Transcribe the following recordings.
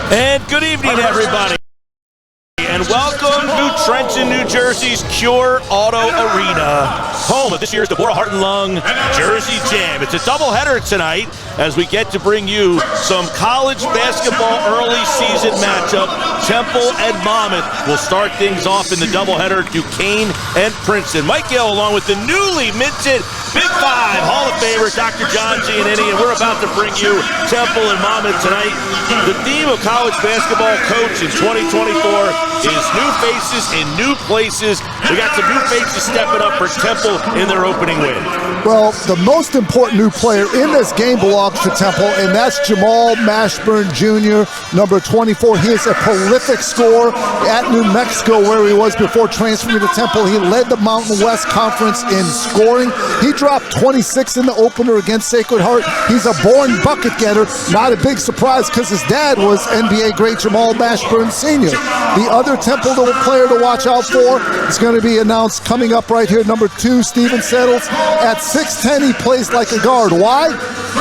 And good evening, everybody. And welcome to Trenton, New Jersey's Cure Auto Arena, home of this year's Deborah Heart and Lung Jersey Jam. It's a doubleheader tonight as we get to bring you some college basketball early season matchup. Temple and Monmouth will start things off in the doubleheader. Duquesne and Princeton. Mike Gill along with the newly minted Big Five Hall of Famer Dr. John Giannini, and we're about to bring you Temple and Monmouth tonight. The theme of college basketball coach in 2024 is new faces in new places. We got some new faces stepping up for Temple in their opening win. Well, the most important new player in this game belongs to Temple, and that's Jamal Mashburn Jr., number 24. He is a prolific scorer at New Mexico, where he was before transferring to Temple. He led the Mountain West Conference in scoring. He dropped 26 in the opener against Sacred Heart. He's a born bucket getter. Not a big surprise because his dad was NBA great Jamal Mashburn Sr. The other Temple player to watch out for is going to be announced coming up right here. Number 2, Steven Settles. At 6'10", he plays like a guard. Why?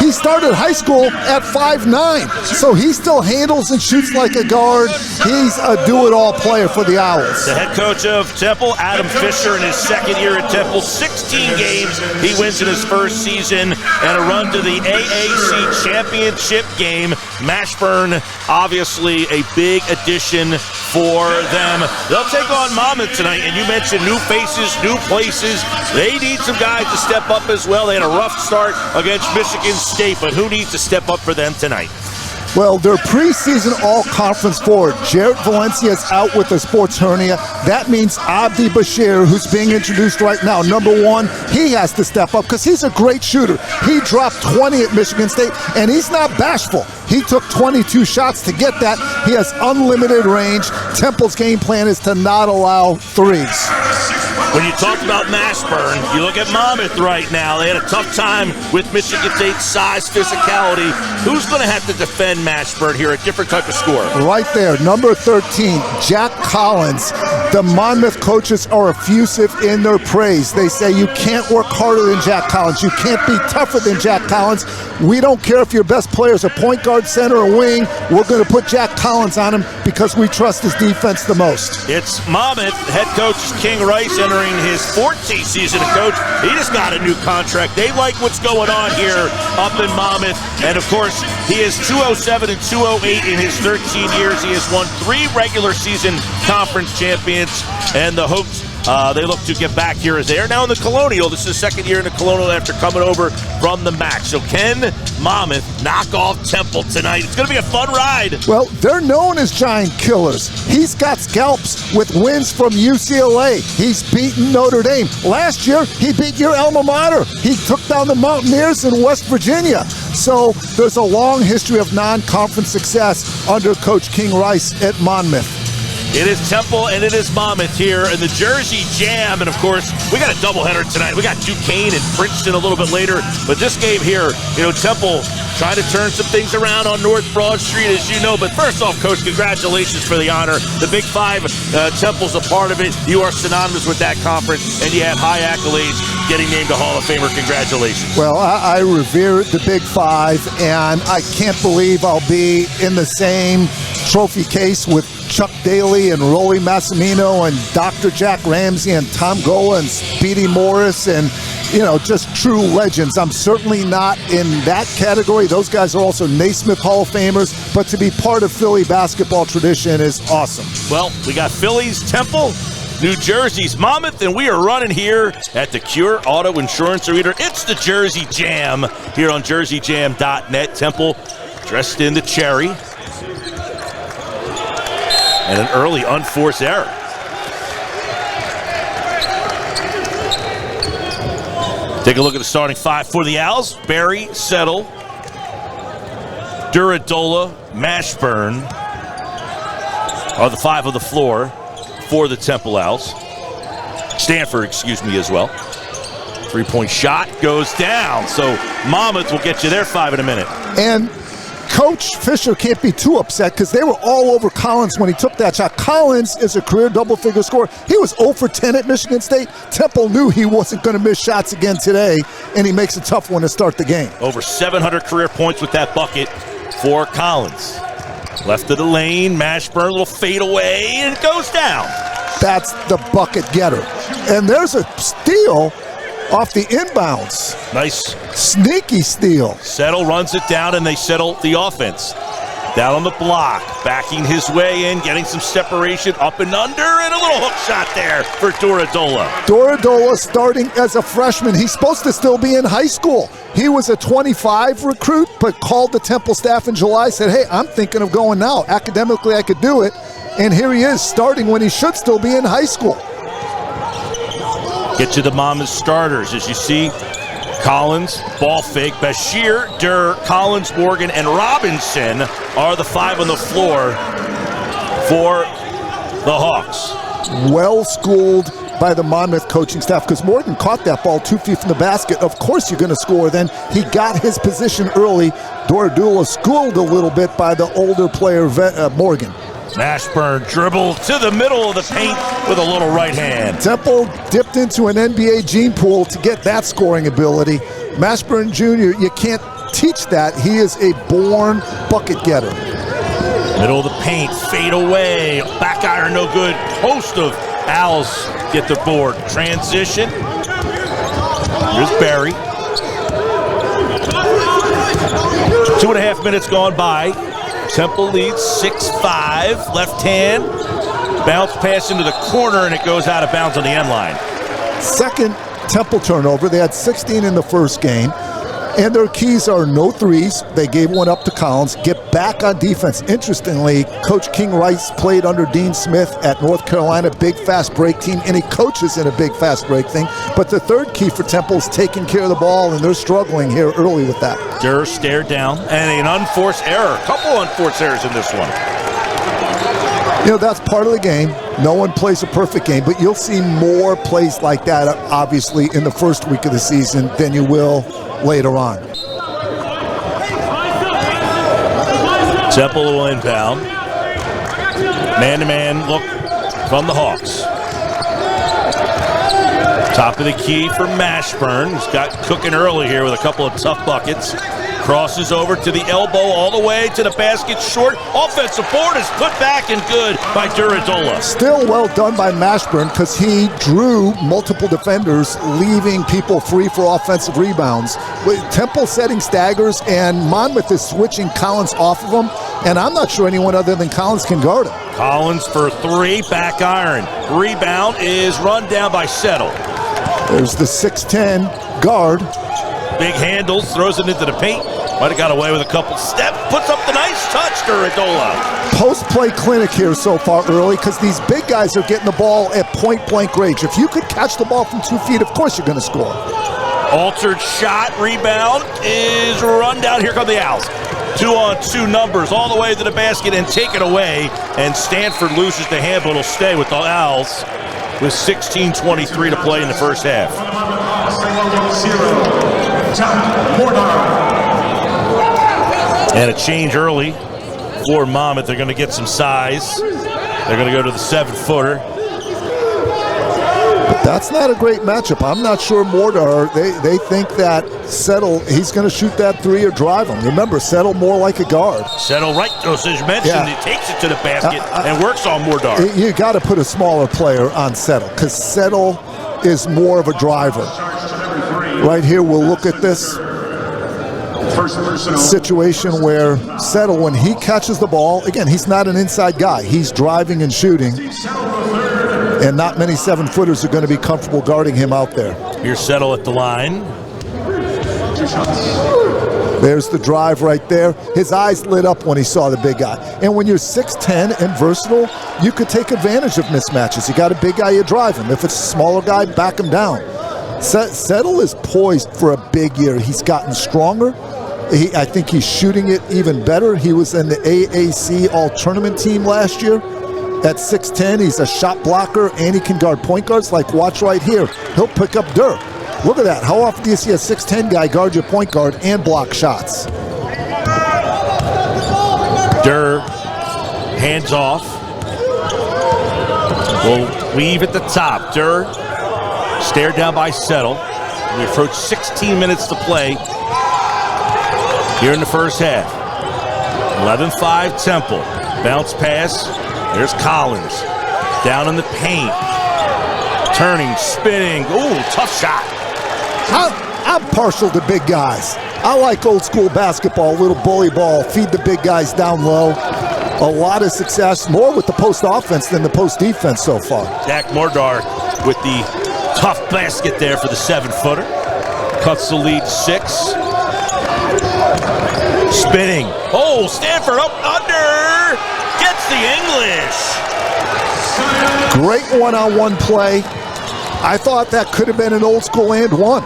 He started high school at 5'9", so he still handles and shoots like a guard. He's a do-it-all player for the Owls. The head coach of Temple, Adam Fisher, in his second year at Temple, 16 games he wins in his first season, and a run to the AAC championship game. Mashburn, obviously a big addition for them. They'll take on Monmouth tonight, and you mentioned new faces, new places. They need some guys to step up as well. They had a rough start against Michigan State, but who needs to step up for them tonight? Well, their preseason all-conference forward, Jarrett Valencia, is out with a sports hernia. That means Abdi Bashir, who's being introduced right now, number 1, he has to step up because he's a great shooter. He dropped 20 at Michigan State, and he's not bashful. He took 22 shots to get that. He has unlimited range. Temple's game plan is to not allow threes. When you talk about Mashburn, you look at Monmouth right now. They had a tough time with Michigan State's size, physicality. Who's going to have to defend Mashburn here? A different type of score. Right there, number 13, Jack Collins. The Monmouth coaches are effusive in their praise. They say you can't work harder than Jack Collins. You can't be tougher than Jack Collins. We don't care if your best player is a point guard, center, or wing. We're going to put Jack Collins on him because we trust his defense the most. It's Monmouth. Head coach is King Rice entering his 14th season of coach. He just got a new contract. They like what's going on here up in Monmouth. And, of course, he is 207 and 208 in his 13 years. He has won 3 regular season conference champions. And the Hawks, they look to get back here as they are now in the Colonial. This is his second year in the Colonial after coming over from the MAC. So can Monmouth knock off Temple tonight? It's going to be a fun ride. Well, they're known as giant killers. He's got scalps with wins from UCLA. He's beaten Notre Dame. Last year, he beat your alma mater. He took down the Mountaineers in West Virginia. So there's a long history of non-conference success under Coach King Rice at Monmouth. It is Temple and it is Monmouth here in the Jersey Jam. And, of course, we got a doubleheader tonight. We got Duquesne and Princeton a little bit later. But this game here, Temple trying to turn some things around on North Broad Street, as you know. But first off, Coach, congratulations for the honor. The Big Five, Temple's a part of it. You are synonymous with that conference, and you have high accolades getting named a Hall of Famer. Congratulations. Well, I revere the Big Five, and I can't believe I'll be in the same trophy case with Chuck Daly and Roy Massimino and Dr. Jack Ramsey and Tom Goa and Speedy Morris and, just true legends. I'm certainly not in that category. Those guys are also Naismith Hall of Famers, but to be part of Philly basketball tradition is awesome. Well, we got Philly's Temple, New Jersey's Monmouth, and we are running here at the Cure Auto Insurance Arena. It's the Jersey Jam here on jerseyjam.net. Temple dressed in the cherry. And an early unforced error. Take a look at the starting 5 for the Owls. Berry, Settle, Duradola, Mashburn are the 5 of the floor for the Temple Owls. Stanford, as well. 3-point shot goes down. So Monmouth will get you their 5 in a minute. And Coach Fisher can't be too upset because they were all over Collins when he took that shot. Collins is a career double-figure scorer. He was 0 for 10 at Michigan State. Temple knew he wasn't going to miss shots again today, and he makes a tough one to start the game. Over 700 career points with that bucket for Collins. Left of the lane, Mashburn, little fade away, and it goes down. That's the bucket getter. And there's a steal off the inbounds. Nice. Sneaky steal. Settle runs it down, and they settle the offense. Down on the block, backing his way in, getting some separation up and under, and a little hook shot there for Duradola. Duradola starting as a freshman. He's supposed to still be in high school. He was a 25 recruit, but called the Temple staff in July, said, hey, I'm thinking of going now. Academically, I could do it. And here he is starting when he should still be in high school. Get to the Monmouth starters. As you see, Collins, ball fake, Bashir, Durr, Collins, Morgan, and Robinson are the 5 on the floor for the Hawks. Well schooled by the Monmouth coaching staff, because Morgan caught that ball 2 feet from the basket. Of course you're going to score then. He got his position early. Duradola schooled a little bit by the older player, Morgan. Mashburn dribbled to the middle of the paint with a little right hand. Temple dipped into an NBA gene pool to get that scoring ability. Mashburn Jr., you can't teach that. He is a born bucket getter. Middle of the paint, fade away, back iron no good. Host of Owls get the board. Transition. Here's Barry. 2.5 minutes gone by. Temple leads 6-5, left hand, bounce pass into the corner, and it goes out of bounds on the end line. Second Temple turnover. They had 16 in the first game, and their keys are no threes. They gave one up to Collins. Get back on defense. Interestingly, Coach King Rice played under Dean Smith at North Carolina, big fast break team, and he coaches in a big fast break thing. But the third key for Temple is taking care of the ball, and they're struggling here early with that. Durr stared down, and an unforced error. A couple unforced errors in this one. You know, that's part of the game. No one plays a perfect game, but you'll see more plays like that, obviously, in the first week of the season than you will later on. Temple will inbound. Man-to-man look from the Hawks. Top of the key for Mashburn. He's got cooking early here with a couple of tough buckets. Crosses over to the elbow all the way to the basket. Short offensive board is put back and good by Duradola. Still well done by Mashburn, because he drew multiple defenders, leaving people free for offensive rebounds. With Temple setting staggers, and Monmouth is switching Collins off of him, and I'm not sure anyone other than Collins can guard him. Collins for 3, back iron. Rebound is run down by Settle. There's the 6'10 guard. Big handles, throws it into the paint. Might have got away with a couple steps. Puts up the nice touch, Duradola. Post-play clinic here so far early, because these big guys are getting the ball at point-blank range. If you could catch the ball from 2 feet, of course you're going to score. Altered shot, rebound is run down. Here come the Owls. 2-on-2 numbers all the way to the basket and take it away. And Stanford loses the handle. It'll stay with the Owls with 16:23 to play in the first half. And a change early for Monmouth. They're going to get some size. They're going to go to the 7-footer. But that's not a great matchup. I'm not sure Mortar, they think that Settle, he's going to shoot that 3 or drive him. Remember, Settle more like a guard. Settle right, as you mentioned, he takes it to the basket and works on Mordar. You got to put a smaller player on Settle, because Settle is more of a driver. Right here, we'll look at this situation where Settle, when he catches the ball, again, he's not an inside guy. He's driving and shooting, and not many 7-footers are going to be comfortable guarding him out there. Here's Settle at the line. There's the drive right there. His eyes lit up when he saw the big guy. And when you're 6'10 and versatile, you could take advantage of mismatches. You got a big guy, you drive him. If it's a smaller guy, back him down. Settle is poised for a big year. He's gotten stronger. I think he's shooting it even better. He was in the AAC All-Tournament team last year. At 6'10", he's a shot blocker, and he can guard point guards. Like, watch right here. He'll pick up Durr. Look at that. How often do you see a 6'10 guy guard your point guard and block shots? Durr, hands off. Will weave at the top. Durr, stared down by Settle. We approach 16 minutes to play here in the first half. 11-5 Temple. Bounce pass. There's Collins. Down in the paint. Turning, spinning. Ooh, tough shot. I'm partial to big guys. I like old school basketball, little bully ball, feed the big guys down low. A lot of success, more with the post offense than the post defense so far. Dak Mordar with the tough basket there for the 7-footer. Cuts the lead 6. Spinning. Oh, Stanford up under. Gets the English. Great one-on-one play. I thought that could have been an old school and one.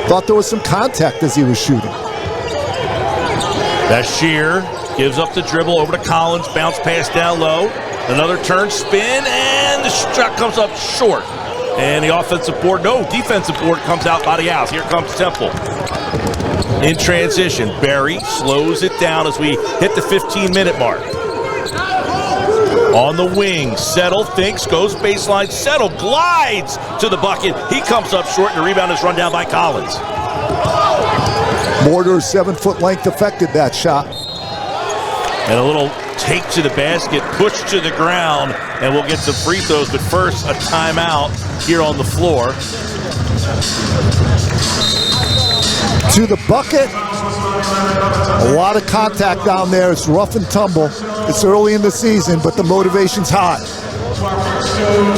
Thought there was some contact as he was shooting. Bashir gives up the dribble over to Collins. Bounce pass down low. Another turn, spin, and the shot comes up short. And the offensive board, no, defensive board comes out by the house. Here comes Temple. In transition, Barry slows it down as we hit the 15-minute mark. On the wing, Settle thinks, goes baseline. Settle glides to the bucket. He comes up short, and the rebound is run down by Collins. Mortar's 7-foot length affected that shot. And a little take to the basket, push to the ground, and we'll get some free throws. But first, a timeout here on the floor. To the bucket. A lot of contact down there. It's rough and tumble. It's early in the season, but the motivation's high.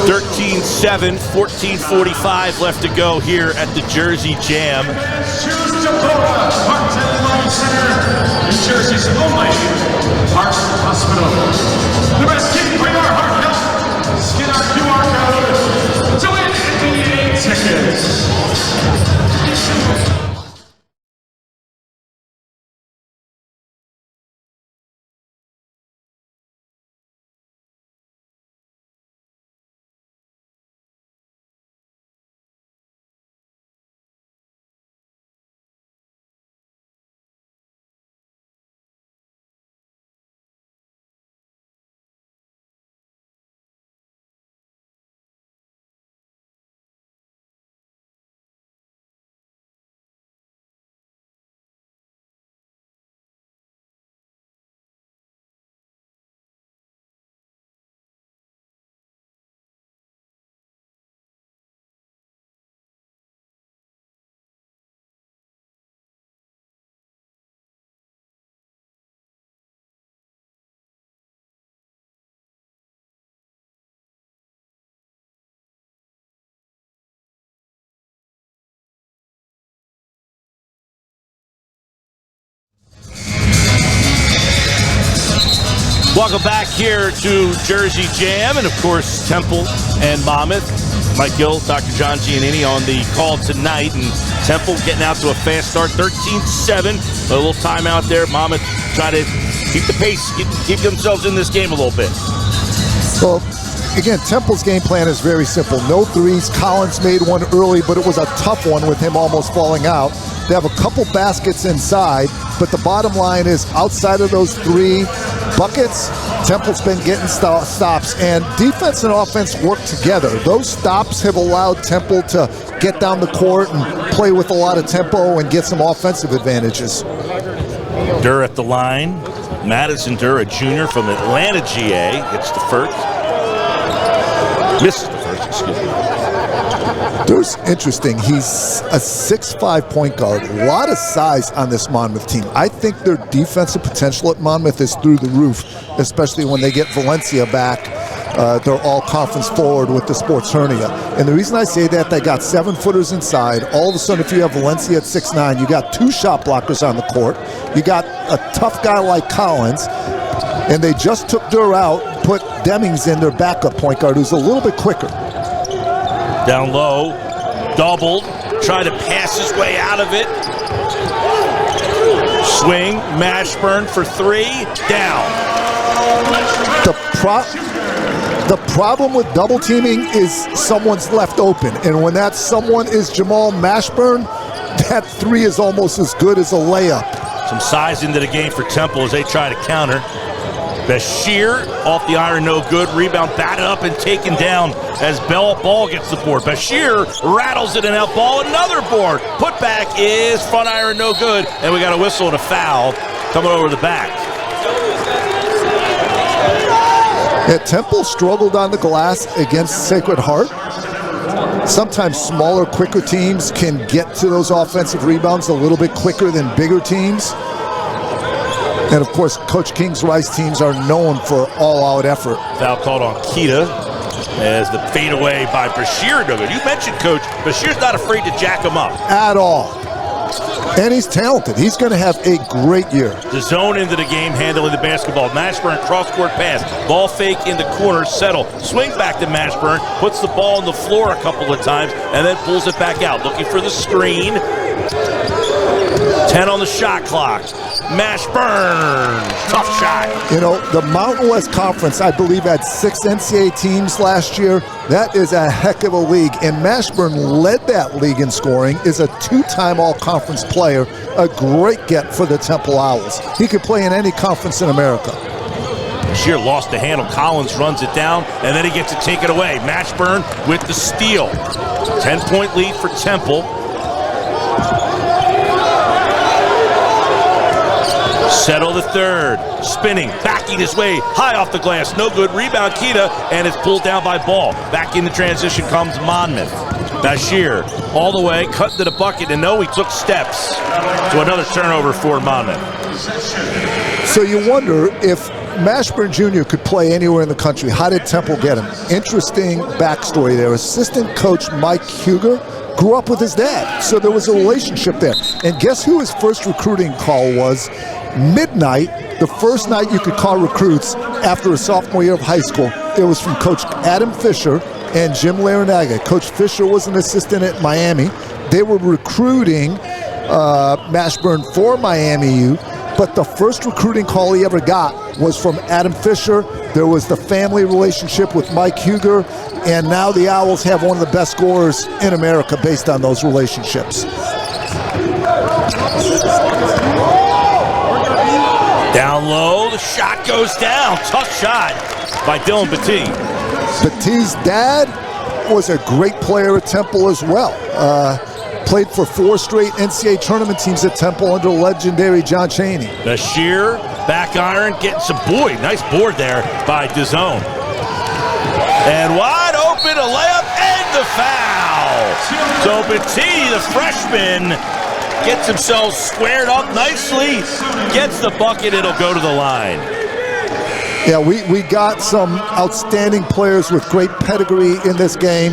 13-7, 14:45 left to go here at the Jersey Jam. Choose Deborah Heart and Lung Center, New Jersey's only heart hospital. The best key for your heart health. Scan our QR code to win NCAA tickets. Welcome back here to Jersey Jam, and of course Temple and Monmouth. Mike Gill, Dr. John Giannini on the call tonight, and Temple getting out to a fast start, 13-7. A little timeout there. Monmouth trying to keep the pace, keep themselves in this game a little bit. Well, again, Temple's game plan is very simple. No threes. Collins made one early, but it was a tough one with him almost falling out. They have a couple baskets inside, but the bottom line is outside of those 3 buckets, Temple's been getting stops, and defense and offense work together. Those stops have allowed Temple to get down the court and play with a lot of tempo and get some offensive advantages. Durr at the line. Madison Durr, a junior from Atlanta, GA, hits the first. Misses the first, excuse me. Durr's interesting. He's a 6'5" point guard. A lot of size on this Monmouth team. I think their defensive potential at Monmouth is through the roof, especially when they get Valencia back. They're all conference forward with the sports hernia. And the reason I say that, they got 7-footers inside. All of a sudden, if you have Valencia at 6'9", you got 2 shot blockers on the court. You got a tough guy like Collins. And they just took Durr out, put Demings in, their backup point guard, who's a little bit quicker. Down low, doubled, tried to pass his way out of it. Swing, Mashburn for 3, down. The problem with double teaming is someone's left open, and when that someone is Jamal Mashburn, that 3 is almost as good as a layup. Some size into the game for Temple as they try to counter. Bashir off the iron, no good. Rebound batted up and taken down as Ball gets the board. Bashir rattles it and out ball, another board. Put back is front iron, no good. And we got a whistle and a foul coming over the back. Yeah, Temple struggled on the glass against Sacred Heart. Sometimes smaller, quicker teams can get to those offensive rebounds a little bit quicker than bigger teams. And of course, Coach King's Rice teams are known for all-out effort. Foul called on Keita as the fadeaway by Bashir. You mentioned, Coach, Bashir's not afraid to jack him up. At all. And he's talented. He's going to have a great year. The zone into the game, handling the basketball. Mashburn, cross-court pass. Ball fake in the corner, settle. Swing back to Mashburn, puts the ball on the floor a couple of times, and then pulls it back out. Looking for the screen. 10 on the shot clock. Mashburn, tough shot. You know, the Mountain West Conference, I believe, had 6 NCAA teams last year. That is a heck of a league, and Mashburn led that league in scoring, is a 2-time all-conference player, a great get for the Temple Owls. He could play in any conference in America. Shear lost the handle. Collins runs it down, and then he gets to take it away. Mashburn with the steal. 10-point lead for Temple. Settle the third, spinning, backing his way, high off the glass, no good. Rebound Keita, and it's pulled down by Ball. Back in the transition comes Monmouth. Bashir all the way, cut to the bucket, and no, he took steps. So another turnover for Monmouth. So you wonder if Mashburn Jr. could play anywhere in the country. How did Temple get him? Interesting backstory there. Assistant coach Mike Huger grew up with his dad, so there was a relationship there. And guess who his first recruiting call was? Midnight, the first night you could call recruits after a sophomore year of high school. It was from Coach Adam Fisher and Jim Larinaga. Coach Fisher was an assistant at Miami. They were recruiting Mashburn for Miami U, but the first recruiting call he ever got was from Adam Fisher. There was the family relationship with Mike Huger, and now the Owls have one of the best scorers in America based on those relationships. Down low, the shot goes down. Tough shot by Dylan Petit. Petit's dad was a great player at Temple as well. Played for 4 straight NCAA tournament teams at Temple under legendary John Chaney. Bashir, back iron, getting some, nice board there by DAZN. And wide open, a layup and the foul. So Petit, the freshman, gets himself squared up nicely, gets the bucket, it'll go to the line. Yeah, we got some outstanding players with great pedigree in this game.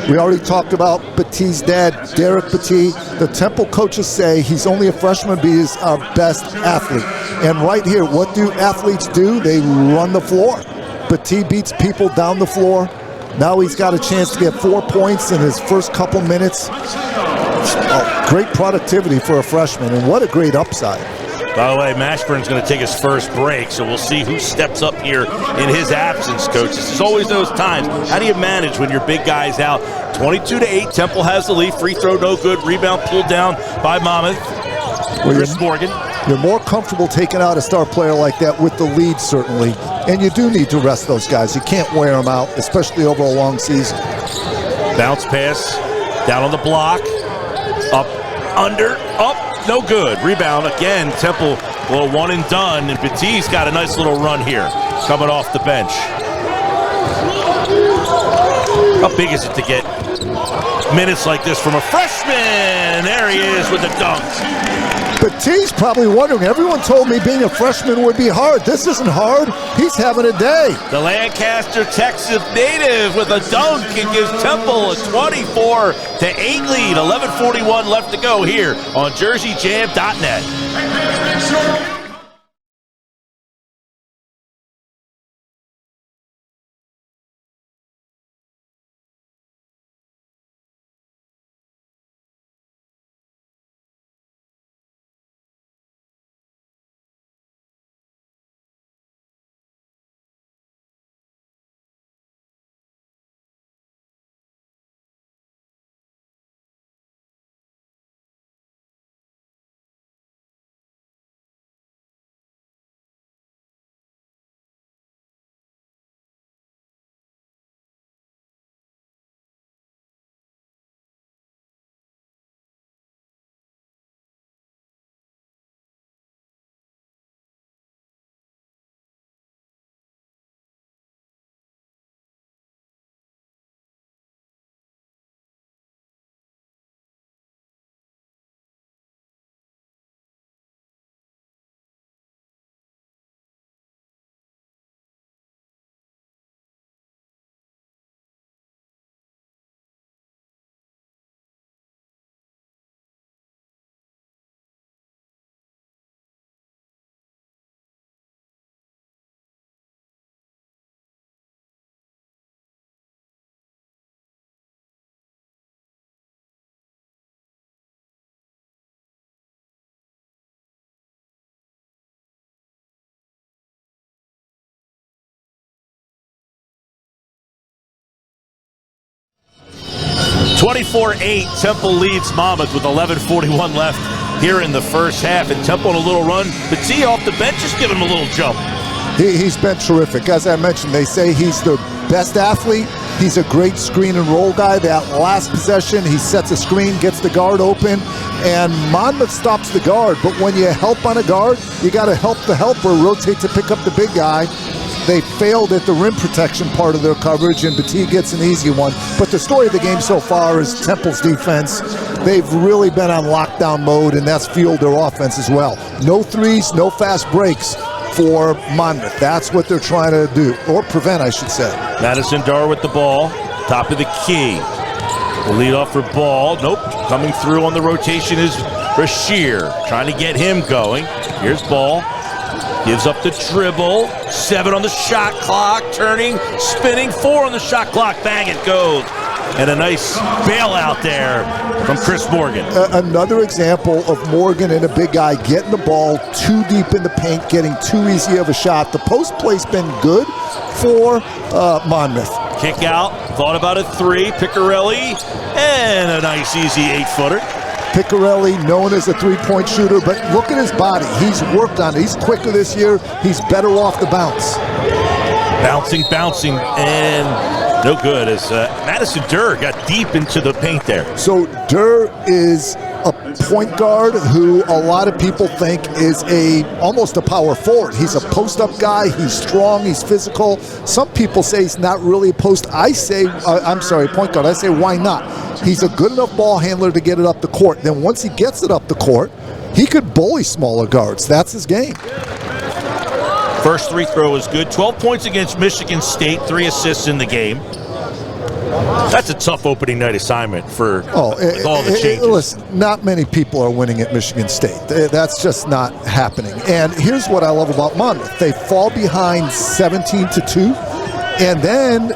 We already talked about Petit's dad, Derek Petit. The Temple coaches say he's only a freshman, but he's our best athlete. And right here, what do athletes do? They run the floor. Petit beats people down the floor. Now he's got a chance to get 4 points in his first couple minutes. Great productivity for a freshman, and what a great upside. By the way, Mashburn's going to take his first break, so we'll see who steps up here in his absence, Coach. This is always those times. How do you manage when your big guy's out? 22-8, Temple has the lead. Free throw, no good. Rebound pulled down by Monmouth. Chris Morgan. You're more comfortable taking out a star player like that with the lead, certainly. And you do need to rest those guys. You can't wear them out, especially over a long season. Bounce pass, down on the block. Up, under, up, no good. Rebound again, Temple, well, one and done, and Petit's got a nice little run here, coming off the bench. How big is it to get minutes like this from a freshman? There he is with the dunk. Petit's probably wondering, everyone told me being a freshman would be hard. This isn't hard. He's having a day. The Lancaster, Texas native with a dunk and gives Temple a 24-8 lead. 11:41 left to go here on JerseyJam.net. 24-8, Temple leads Monmouth with 11:41 left here in the first half. And Temple on a little run. Petit off the bench, just give him a little jump. He's been terrific. As I mentioned, they say he's their best athlete. He's a great screen and roll guy. That last possession, he sets a screen, gets the guard open, and Monmouth stops the guard. But when you help on a guard, you got to help the helper rotate to pick up the big guy. They failed at the rim protection part of their coverage, and Petit gets an easy one. But the story of the game so far is Temple's defense. They've really been on lockdown mode, and that's fueled their offense as well. No threes, no fast breaks for Monmouth. That's what they're trying to do, or prevent, I should say. Madison Dar with the ball, top of the key. The lead off for Ball. Nope, coming through on the rotation is Bashir, trying to get him going. Here's Ball. Gives up the dribble. 7 on the shot clock. Turning, spinning. 4 on the shot clock. Bang, it goes. And a nice bailout there from Chris Morgan. Another example of Morgan and a big guy getting the ball too deep in the paint, getting too easy of a shot. The post play's been good for Monmouth. Kick out. Thought about a 3. Piccarelli. And a nice, easy 8-footer. Piccarelli, known as a three-point shooter, but look at his body. He's worked on it. He's quicker this year. He's better off the bounce. Bouncing, and no good as Madison Durr got deep into the paint there. So Durr is a point guard who a lot of people think is almost a power forward. He's a post-up guy. He's strong. He's physical. Some people say he's not really a post. Point guard. I say, why not? He's a good enough ball handler to get it up the court. Then once he gets it up the court, he could bully smaller guards. That's his game. First free throw is good. 12 points against Michigan State, 3 assists in the game. That's a tough opening night assignment for all the changes. Listen, not many people are winning at Michigan State. That's just not happening. And here's what I love about Monmouth. They fall behind 17-2, and then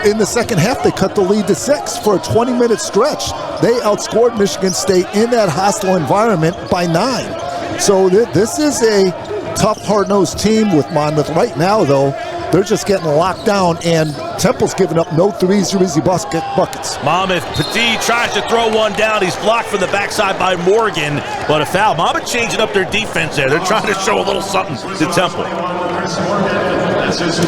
in the second half, they cut the lead to 6 for a 20-minute stretch. They outscored Michigan State in that hostile environment by 9. So this is a tough, hard-nosed team with Monmouth. Right now, though, they're just getting locked down, and Temple's giving up no threes or easy buckets. Monmouth, Petit tries to throw one down. He's blocked from the backside by Morgan, but a foul. Monmouth changing up their defense there. They're trying to show a little something to Temple.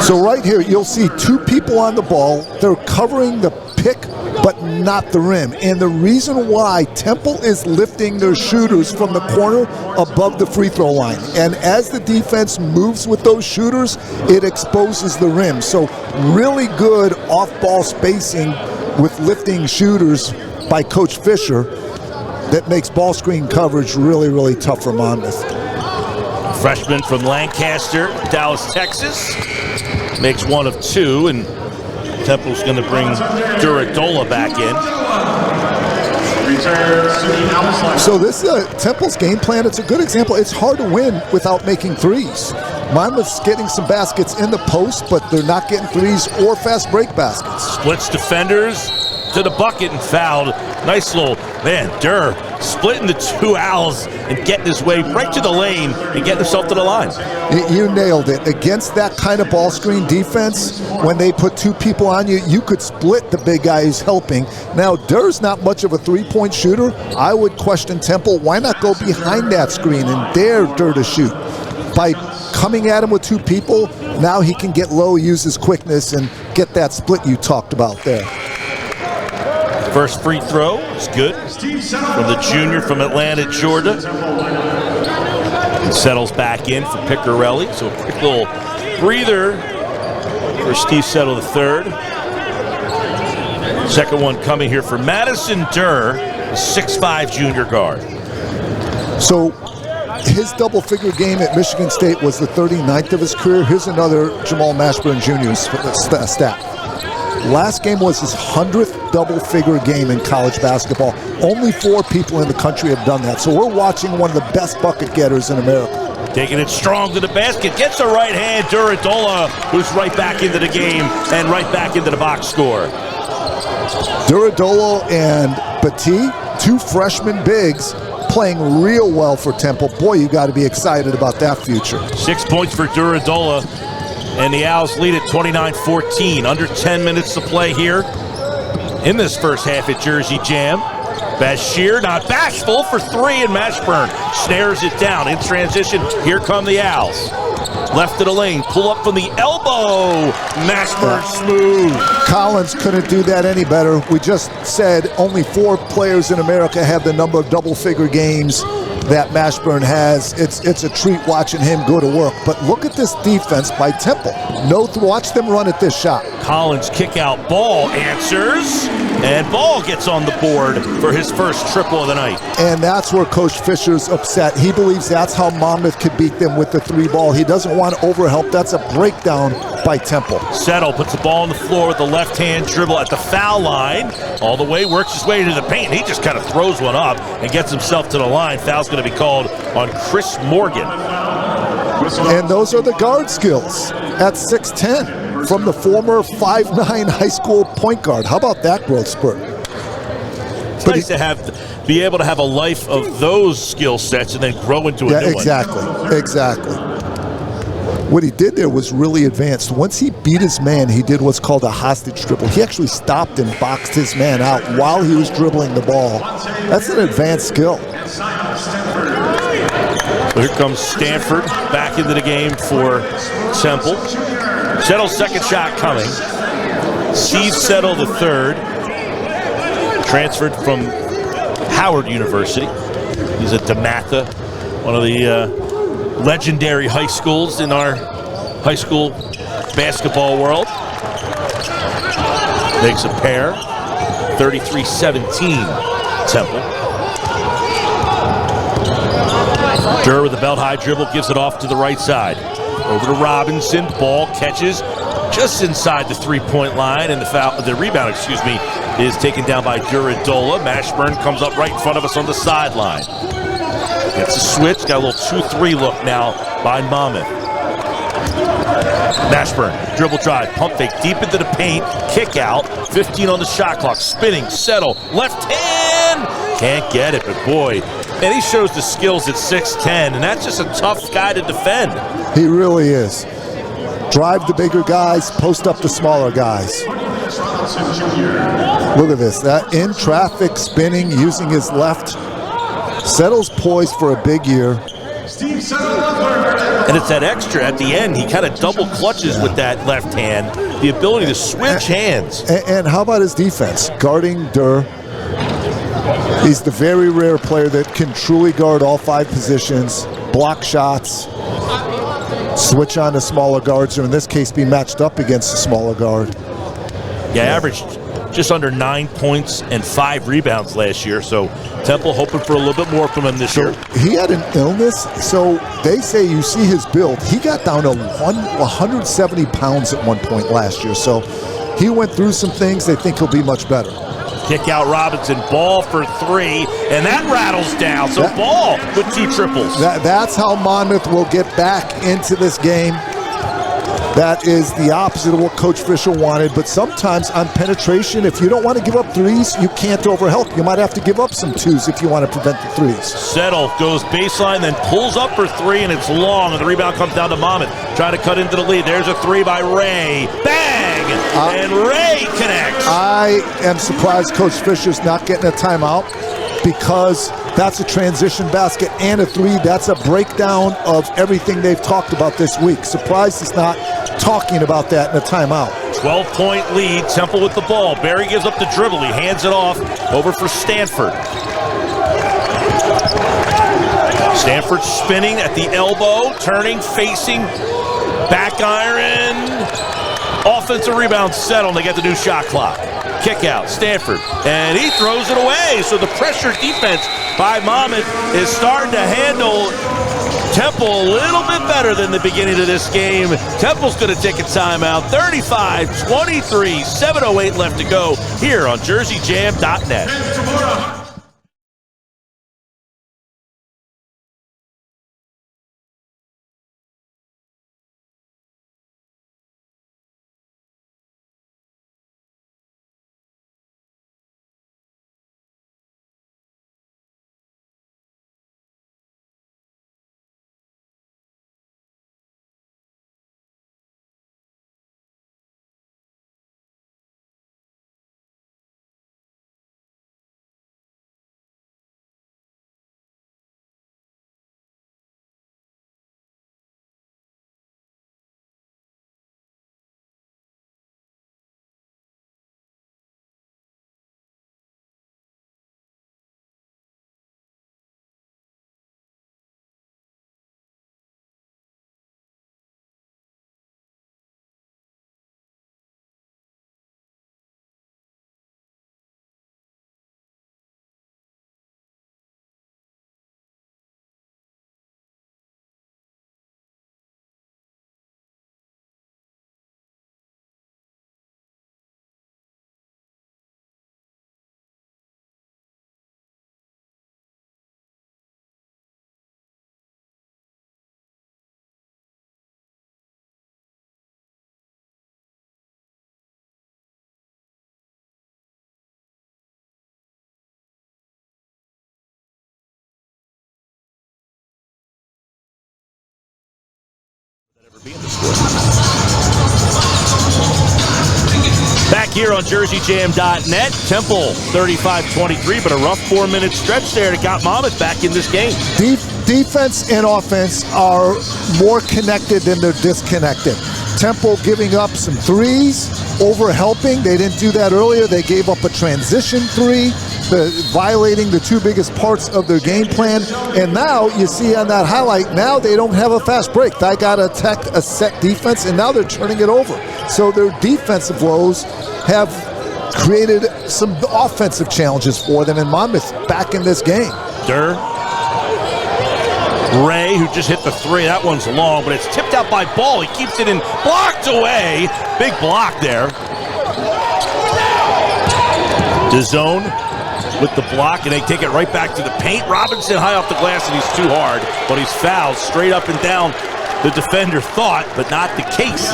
So right here, you'll see 2 people on the ball. They're covering the pick, but not the rim. And the reason why Temple is lifting their shooters from the corner above the free throw line. And as the defense moves with those shooters, it exposes the rim. So really good off-ball spacing with lifting shooters by Coach Fisher that makes ball screen coverage really, really tough for Monmouth. Freshman from Lancaster, Dallas, Texas. Makes 1 of 2, and Temple's going to bring Duradola back in. So this Temple's game plan, it's a good example. It's hard to win without making threes. Monmouth's getting some baskets in the post, but they're not getting threes or fast break baskets. Splits defenders to the bucket and fouled. Nice little, Durr splitting the 2 Owls and getting his way right to the lane and getting himself to the line. You nailed it. Against that kind of ball screen defense, when they put 2 people on you, you could split the big guy who's helping. Now, Durr's not much of a three-point shooter. I would question Temple. Why not go behind that screen and dare Durr to shoot? By coming at him with 2 people, now he can get low, use his quickness, and get that split you talked about there. First free throw is good from the junior from Atlanta, Georgia. And settles back in for Piccarelli. So a quick little breather for Steve Settle III. Second one coming here for Madison Durr, the 6'5" junior guard. So his double-figure game at Michigan State was the 39th of his career. Here's another Jamal Mashburn Jr.'s stat. Last game was his 100th double-figure game in college basketball. Only 4 people in the country have done that. So we're watching one of the best bucket getters in America. Taking it strong to the basket, gets the right hand. Duradola, who's right back into the game and right back into the box score. Duradola and Petit, 2 freshman bigs, playing real well for Temple. Boy, you got to be excited about that future. 6 points for Duradola. And the Owls lead at 29-14. Under 10 minutes to play here in this first half at Jersey Jam. Bashir not bashful for three, and Mashburn snares it down. In transition, here come the Owls. Left of the lane, pull up from the elbow. Mashburn smooth. Collins couldn't do that any better. We just said only 4 players in America have the number of double-figure games that Mashburn has. It's a treat watching him go to work. But look at this defense by Temple. Watch them run at this shot. Collins kick out, Ball answers, and Ball gets on the board for his first triple of the night. And that's where Coach Fisher's upset. He believes that's how Monmouth could beat them with the 3-ball. He doesn't want overhelp. That's a breakdown by Temple. Settle puts the ball on the floor with the left-hand dribble at the foul line. All the way, works his way into the paint. He just kind of throws one up and gets himself to the line. Foul's going to be called on Chris Morgan. And those are the guard skills at 6'10" from the former 5'9" high school point guard. How about that growth spurt? It's nice to be able to have a life of those skill sets and then grow into a new one. Exactly. What he did there was really advanced. Once he beat his man, he did what's called a hostage dribble. He actually stopped and boxed his man out while he was dribbling the ball. That's an advanced skill. Here comes Stanford back into the game for Temple. Settle's second shot coming. Steve Settle the third. Transferred from Howard University. He's at DeMatha, one of the legendary high schools in our high school basketball world. Makes a pair. 33-17 Temple. Durr with the belt-high dribble, gives it off to the right side. Over to Robinson, ball catches just inside the three-point line, and the rebound, is taken down by Duradola. Mashburn comes up right in front of us on the sideline. Gets a switch, got a little 2-3 look now by Monmouth. Mashburn, dribble drive, pump fake deep into the paint, kick out, 15 on the shot clock, spinning, Settle, left hand, can't get it, but boy, and he shows the skills at 6'10", and that's just a tough guy to defend. He really is. Drive the bigger guys, post up the smaller guys. Look at this, that in traffic spinning, using his left. Settle's poised for a big year. And it's that extra at the end. He kind of double clutches with that left hand, the ability to switch hands. And how about his defense? Guarding Durr. He's the very rare player that can truly guard all 5 positions, block shots, switch on to smaller guards, or in this case be matched up against a smaller guard. Yeah, averaged just under 9 points and 5 rebounds last year, so Temple hoping for a little bit more from him this year. He had an illness, so they say you see his build. He got down to 170 pounds at one point last year, so he went through some things. They think he'll be much better. Kick out Robinson, Ball for 3, and that rattles down. So Ball with 2 triples. That's how Monmouth will get back into this game. That is the opposite of what Coach Fisher wanted, but sometimes on penetration, if you don't want to give up threes, you can't overhelp. You might have to give up some twos if you want to prevent the threes. Settle goes baseline, then pulls up for 3, and it's long, and the rebound comes down to Monmouth. Trying to cut into the lead. There's a 3 by Ray. Bang! And Ray connects. I am surprised Coach Fisher's not getting a timeout, because that's a transition basket and a 3. That's a breakdown of everything they've talked about this week. Surprised he's not talking about that in a timeout. 12-point lead, Temple with the ball. Barry gives up the dribble. He hands it off over for Stanford. Stanford spinning at the elbow, turning, facing, back iron. Offensive rebound, Settle, and they get the new shot clock. Kick out, Stanford, and he throws it away. So the pressure defense by Monmouth is starting to handle Temple a little bit better than the beginning of this game. Temple's going to take a timeout. 35-23, 7:08 left to go here on JerseyJam.net. Back here on JerseyJam.net, Temple 35-23, but a rough 4-minute stretch there that got Monmouth back in this game. Defense and offense are more connected than they're disconnected. Temple giving up some threes, over helping. They didn't do that earlier. They gave up a transition three, violating the two biggest parts of their game plan. And now you see on that highlight, now they don't have a fast break. They got to attack a set defense, and now they're turning it over. So their defensive woes have created some offensive challenges for them, and Monmouth back in this game. Ray, who just hit the three. That one's long, but it's tipped out by Ball. He keeps it in, blocked away. Big block there. DeZone with the block, and they take it right back to the paint. Robinson high off the glass, and he's too hard, but he's fouled straight up and down. The defender thought, but not the case.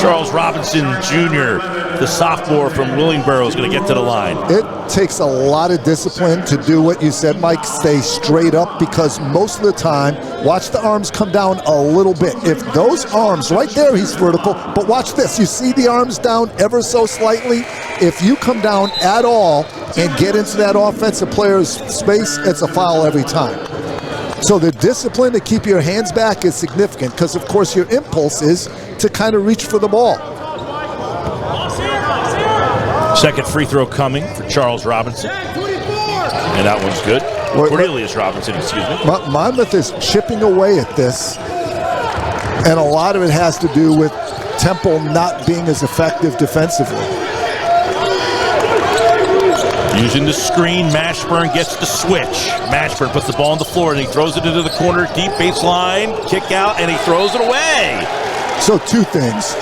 Charles Robinson Jr., the sophomore from Willingboro, is going to get to the line. It takes a lot of discipline to do what you said, Mike, stay straight up, because most of the time, watch the arms come down a little bit. If those arms, right there he's vertical, but watch this, you see the arms down ever so slightly? If you come down at all and get into that offensive player's space, it's a foul every time. So the discipline to keep your hands back is significant, because of course your impulse is to kind of reach for the ball. Second free throw coming for Charles Robinson. And that one's good. Cornelius Robinson, excuse me. Monmouth is chipping away at this, and a lot of it has to do with Temple not being as effective defensively. Using the screen, Mashburn gets the switch. Mashburn puts the ball on the floor, and he throws it into the corner, deep baseline, kick out, and he throws it away. So two things.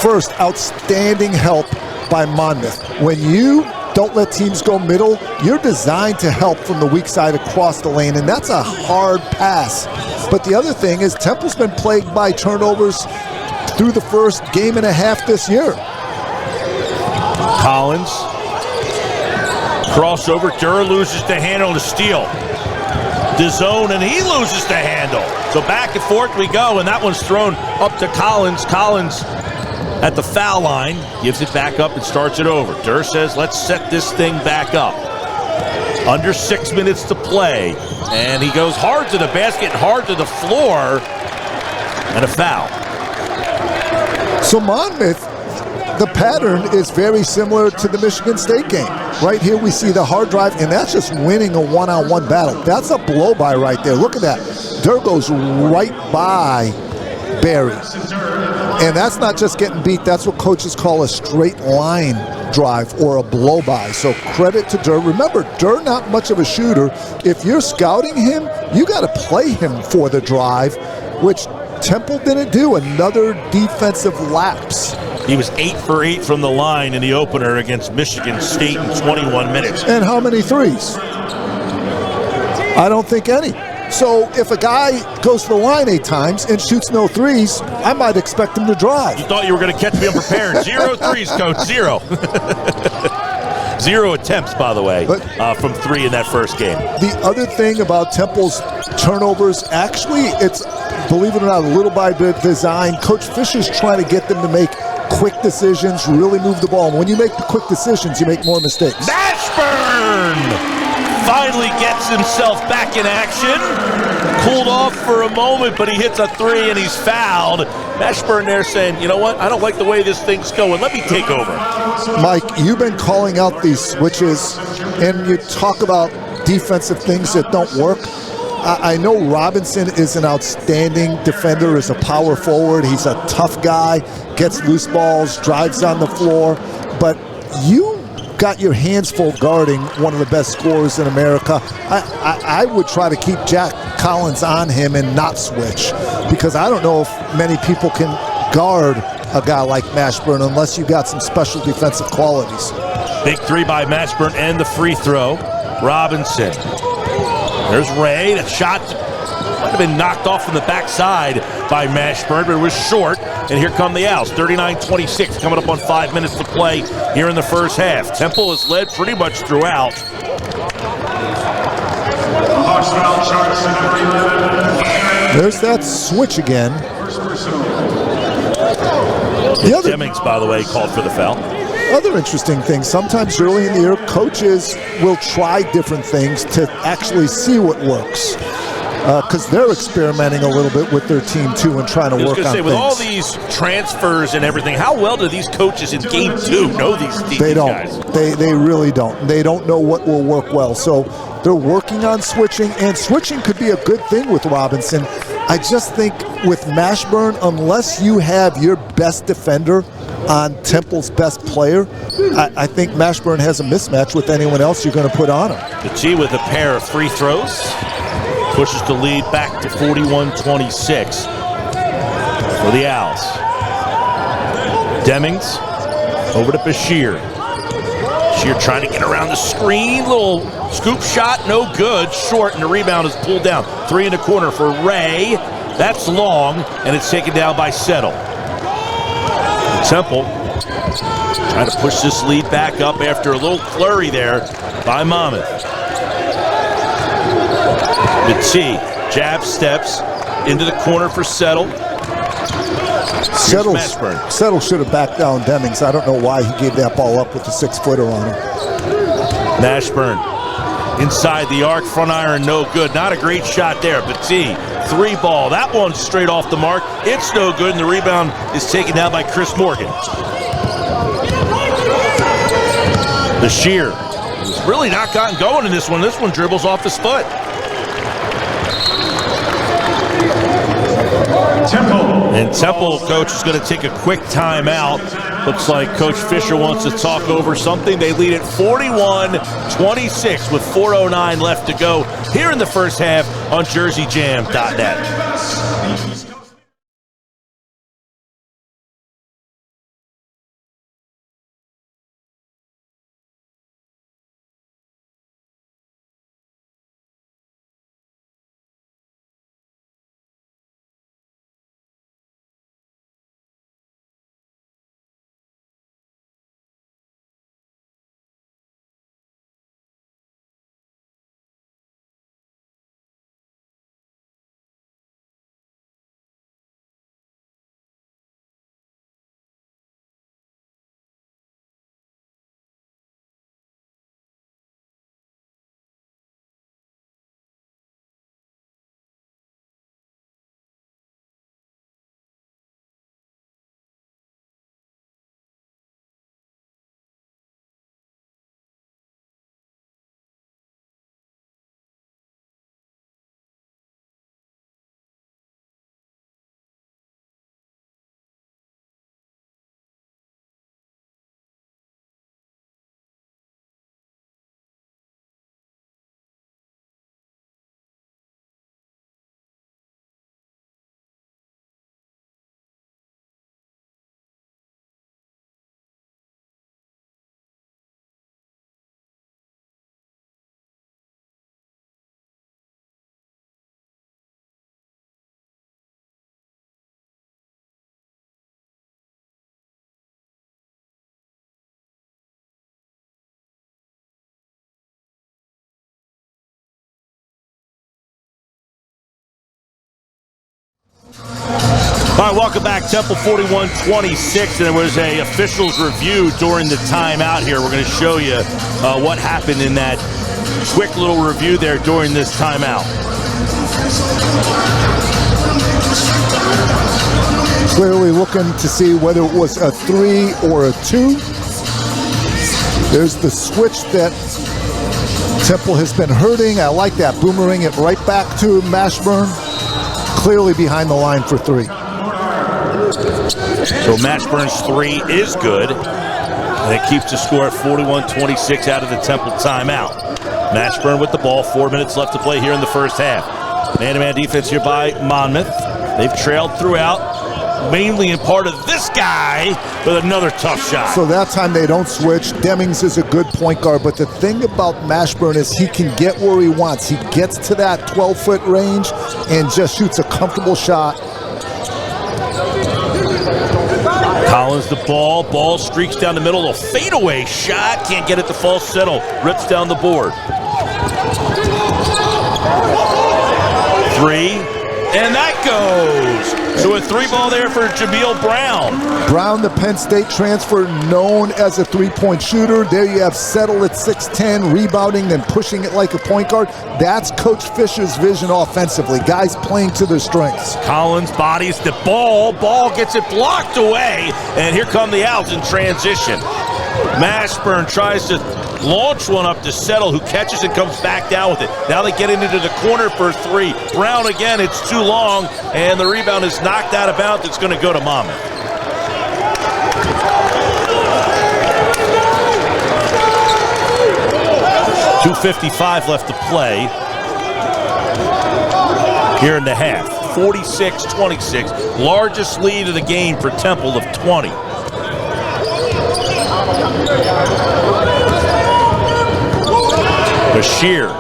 First, outstanding help by Monmouth. When you don't let teams go middle, you're designed to help from the weak side across the lane, and that's a hard pass. But the other thing is Temple's been plagued by turnovers through the first game and a half this year. Collins. Crossover, Durr loses the handle to steal. DeZone, and he loses the handle. So back and forth we go, and that one's thrown up to Collins. Collins at the foul line, gives it back up and starts it over. Durr says, let's set this thing back up. Under 6 minutes to play, and he goes hard to the basket, hard to the floor, and a foul. So Monmouth, the pattern is very similar to the Michigan State game. Right here we see the hard drive, and that's just winning a one-on-one battle. That's a blow-by right there. Look at that. Durr goes right by Barry. And that's not just getting beat. That's what coaches call a straight line drive or a blow-by. So credit to Durr. Remember, Durr not much of a shooter. If you're scouting him, you got to play him for the drive, which Temple didn't do. Another defensive lapse. He was 8 for 8 from the line in the opener against Michigan State in 21 minutes. And how many threes? I don't think any. So if a guy goes to the line 8 times and shoots no threes, I might expect him to drive. You thought you were going to catch me unprepared. 0 threes, Coach, 0. 0 attempts, by the way, from 3 in that first game. The other thing about Temple's turnovers, actually, it's, believe it or not, a little by design. Coach Fisher's trying to get them to make quick decisions, really move the ball. And when you make the quick decisions, you make more mistakes. Mashburn finally gets himself back in action. Cooled off for a moment, but he hits a 3 and he's fouled. Mashburn there saying, you know what, I don't like the way this thing's going. Let me take over. Mike, you've been calling out these switches, and you talk about defensive things that don't work. I know Robinson is an outstanding defender, is a power forward. He's a tough guy, gets loose balls, drives on the floor. But you got your hands full guarding one of the best scorers in America. I would try to keep Jack Collins on him and not switch, because I don't know if many people can guard a guy like Mashburn unless you got some special defensive qualities. Big 3 by Mashburn and the free throw. Robinson. There's Ray. That shot might have been knocked off from the backside by Mashburn, but it was short. And here come the Owls. 39-26, coming up on 5 minutes to play here in the first half. Temple has led pretty much throughout. There's that switch again. Demings, by the way, called for the foul. Other interesting thing, sometimes early in the year, coaches will try different things to actually see what works. Because they're experimenting a little bit with their team, too, and trying to work on things. With all these transfers and everything, how well do these coaches in Game 2 know these guys? They don't. They really don't. They don't know what will work well. So they're working on switching, and switching could be a good thing with Robinson. I just think with Mashburn, unless you have your best defender on Temple's best player, I think Mashburn has a mismatch with anyone else you're going to put on him. Petit with a pair of free throws pushes the lead back to 41-26 for the Owls. Demings over to Bashir. Bashir trying to get around the screen. Little scoop shot, no good. Short, and the rebound is pulled down. 3 in the corner for Ray. That's long, and it's taken down by Settle. Temple trying to push this lead back up after a little flurry there by Monmouth. Petit, jab steps into the corner for Settle. Settle should have backed down Demings. I don't know why he gave that ball up with the 6-footer on him. Mashburn inside the arc, front iron, no good. Not a great shot there. Petit, 3 ball. That one's straight off the mark. It's no good, and the rebound is taken down by Chris Morgan. Bashir has really not gotten going in this one. This one dribbles off his foot. And Temple, coach, is going to take a quick timeout. Looks like Coach Fisher wants to talk over something. They lead at 41-26 with 4:09 left to go here in the first half on JerseyJam.net. All right, welcome back. Temple 41-26, and there was a officials review during the timeout here. We're going to show you what happened in that quick little review there during this timeout. Clearly looking to see whether it was a 3 or a 2. There's the switch that Temple has been hurting. I like that. Boomerang it right back to Mashburn. Clearly behind the line for 3. So Mashburn's 3 is good. And it keeps the score at 41-26 out of the Temple timeout. Mashburn with the ball. 4 minutes left to play here in the first half. Man-to-man defense here by Monmouth. They've trailed throughout, mainly in part of this guy with another tough shot. So that time they don't switch. Demings is a good point guard, but the thing about Mashburn is he can get where he wants. He gets to that 12-foot range and just shoots a comfortable shot. Collins the ball streaks down the middle, a fadeaway shot, can't get it to fall. Settle rips down the board. 3, and that goes So a 3-ball there for Jameel Brown. Brown, the Penn State transfer, known as a three-point shooter. There you have Settle at 6'10", rebounding, then pushing it like a point guard. That's Coach Fisher's vision offensively. Guys playing to their strengths. Collins bodies the ball. Ball gets it blocked away. And here come the outs in transition. Mashburn tries to launch one up to Settle, who catches and comes back down with it. Now they get into the corner for 3. Brown again, it's too long, and the rebound is knocked out of bounds. It's going to go to Monmouth. .255 left to play here in the half. 46-26, largest lead of the game for Temple of 20. Bashir,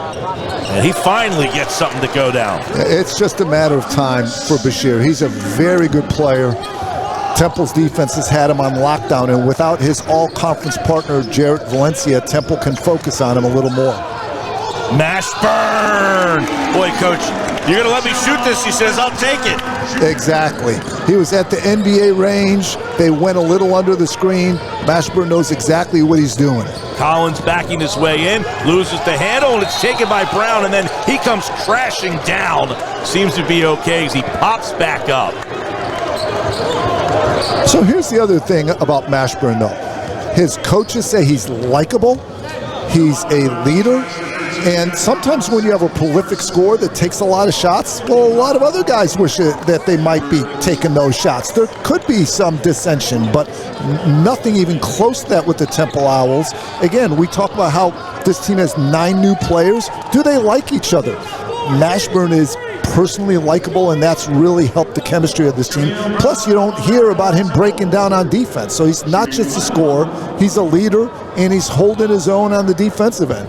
and he finally gets something to go down. It's just a matter of time for Bashir. He's a very good player. Temple's defense has had him on lockdown, and without his all-conference partner, Jarrett Valencia, Temple can focus on him a little more. Mashburn! Boy, Coach, you're going to let me shoot this? He says, I'll take it. Exactly. He was at the NBA range. They went a little under the screen. Mashburn knows exactly what he's doing. Collins backing his way in, loses the handle, and it's taken by Brown, and then he comes crashing down. Seems to be okay as he pops back up. So here's the other thing about Mashburn, though. His coaches say he's likable, he's a leader, and sometimes when you have a prolific scorer that takes a lot of shots, well, a lot of other guys wish that they might be taking those shots. There could be some dissension, but nothing even close to that with the Temple Owls. Again, we talk about how this team has 9 new players. Do they like each other? Mashburn is personally likable, and that's really helped the chemistry of this team. Plus, you don't hear about him breaking down on defense. So he's not just a scorer, he's a leader, and he's holding his own on the defensive end.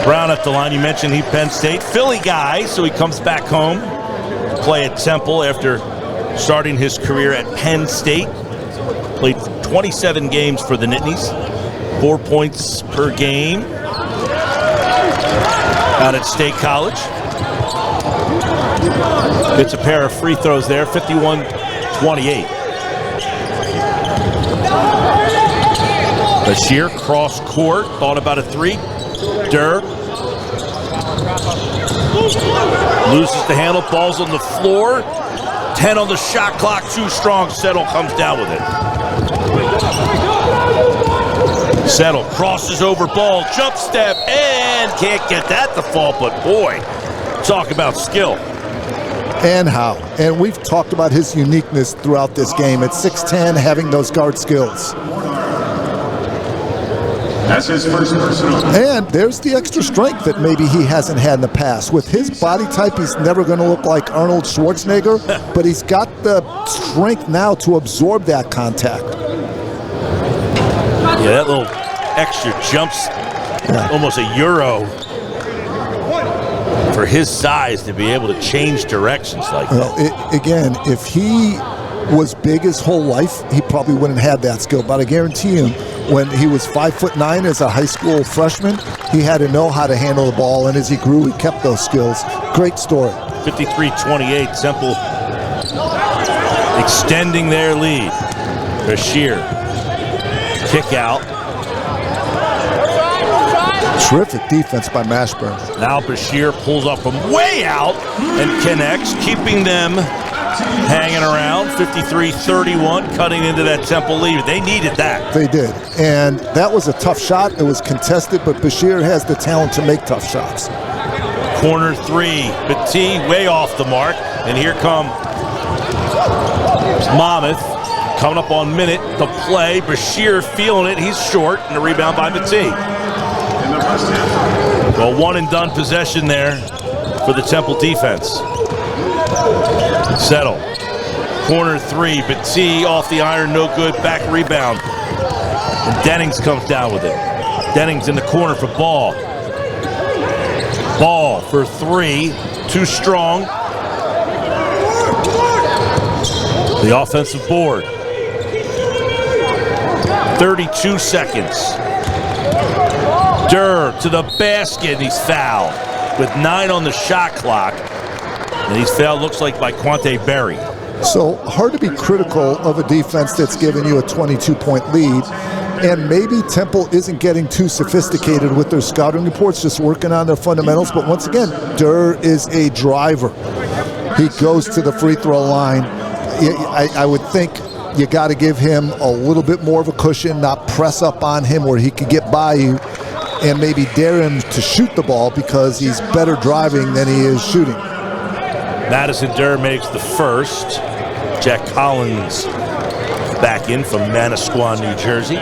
Brown at the line, you mentioned he Penn State. Philly guy, so he comes back home to play at Temple after starting his career at Penn State. Played 27 games for the Nittanies, 4 points per game out at State College. Gets a pair of free throws there, 51-28. Bashir cross court, thought about a 3. Durr loses the handle, ball's on the floor. 10 on the shot clock, too strong. Settle comes down with it. Settle crosses over ball, jump step, and can't get that to fall, but boy, talk about skill. And how. And we've talked about his uniqueness throughout this game. At 6'10", having those guard skills. That's his first personal. And there's the extra strength that maybe he hasn't had in the past. With his body type, he's never going to look like Arnold Schwarzenegger, but he's got the strength now to absorb that contact. Yeah, that little extra jumps, almost a euro for his size to be able to change directions like that. Well, again, if he was big his whole life, he probably wouldn't have that skill. But I guarantee you, when he was 5'9" as a high school freshman, he had to know how to handle the ball, and as he grew, he kept those skills. Great story. 53-28, Temple extending their lead. Bashir, kick out. Terrific defense by Mashburn. Now Bashir pulls up from way out and connects, keeping them hanging around. 53-31, cutting into that Temple lead. They needed that. They did, and that was a tough shot. It was contested, but Bashir has the talent to make tough shots. Corner 3, Petit way off the mark, and here come Monmouth coming up on minute to play. Bashir feeling it, he's short, and the rebound by Petit. Well, one and done possession there for the Temple defense. Settle. Corner 3, Petit off the iron, no good, back rebound. And Dennings comes down with it. Dennings in the corner for Ball. Ball for 3, too strong. The offensive board. 32 seconds. Durr to the basket, and he's fouled with 9 on the shot clock. And he's fouled, looks like, by Quante Berry. So hard to be critical of a defense that's given you a 22-point lead. And maybe Temple isn't getting too sophisticated with their scouting reports, just working on their fundamentals. But once again, Durr is a driver. He goes to the free throw line. I would think you got to give him a little bit more of a cushion, not press up on him where he could get by you, and maybe dare him to shoot the ball because he's better driving than he is shooting. Madison Durr makes the first. Jack Collins back in from Manasquan, New Jersey.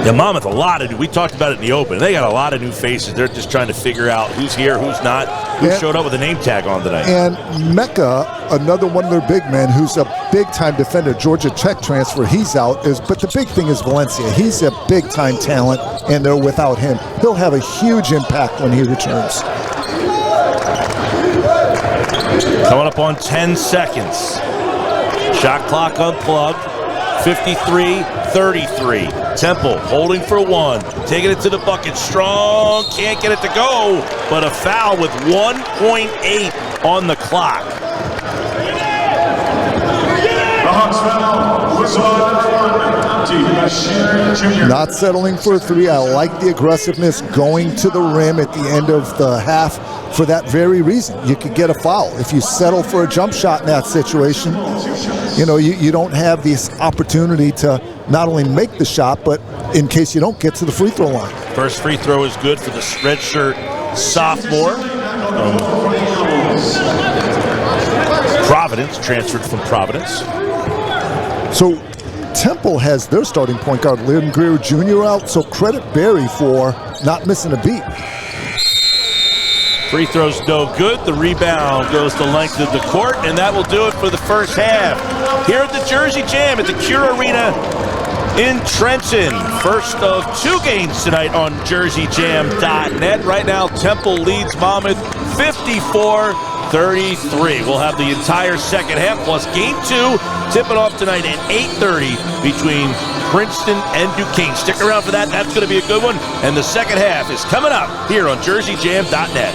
Yeah, Monmouth, a lot of we talked about it in the open. They got a lot of new faces. They're just trying to figure out who's here, who's not, who showed up with a name tag on tonight. And Mecca, another one of their big men who's a big-time defender, Georgia Tech transfer, he's out. But the big thing is Valencia. He's a big-time talent, and they're without him. He'll have a huge impact when he returns. Coming up on 10 seconds. Shot clock unplugged. 53-33. Temple holding for one. Taking it to the bucket. Strong. Can't get it to go. But a foul with 1.8 on the clock. The Hawks foul. Whistle number 1. Bashir Jr. Not settling for a three. I like the aggressiveness going to the rim at the end of the half for that very reason. You could get a foul. If you settle for a jump shot in that situation, you know, you don't have this opportunity to not only make the shot, but in case you don't get to the free throw line. First free throw is good for the redshirt sophomore. Providence, transferred from Providence. So Temple has their starting point guard, Lynn Greer Jr. out, so credit Barry for not missing a beat. Free throws no good. The rebound goes the length of the court, and that will do it for the first half. Here at the Jersey Jam at the Cure Arena in Trenton. First of two games tonight on JerseyJam.net. Right now, Temple leads Monmouth 54-33. We'll have the entire second half plus game two tipping off tonight at 8:30 between Princeton and Duquesne. Stick around for that. That's going to be a good one. And the second half is coming up here on JerseyJam.net.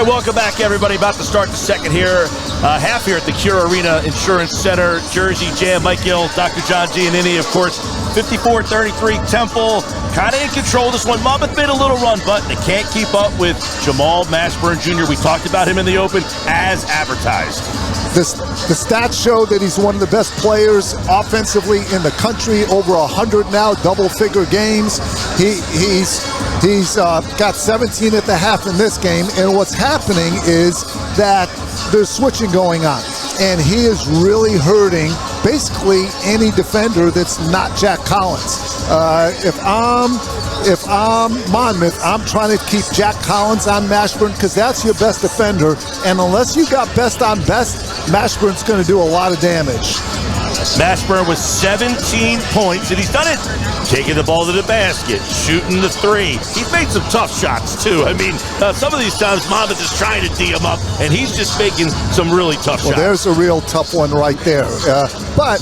All right, welcome back, everybody. About to start the second here, half here at the Cure Arena Insurance Center. Jersey Jam, Mike Gill, Dr. John Giannini, of course. 54-33 Temple, kind of in control of this one. Monmouth made a little run, but they can't keep up with Jamal Mashburn Jr. We talked about him in the open as advertised. The stats show that he's one of the best players offensively in the country. Over 100 now, double-figure games. He's got 17 at the half in this game, and what's happening is that there's switching going on, and he is really hurting basically any defender that's not Jack Collins. If I'm Monmouth, I'm trying to keep Jack Collins on Mashburn because that's your best defender, and unless you got best on best, Mashburn's going to do a lot of damage. Mashburn with 17 points, and he's done it taking the ball to the basket, shooting the three. He's made some tough shots, too. I mean, some of these times, Monmouth is trying to D him up, and he's just making some really tough shots. There's a real tough one right there. But,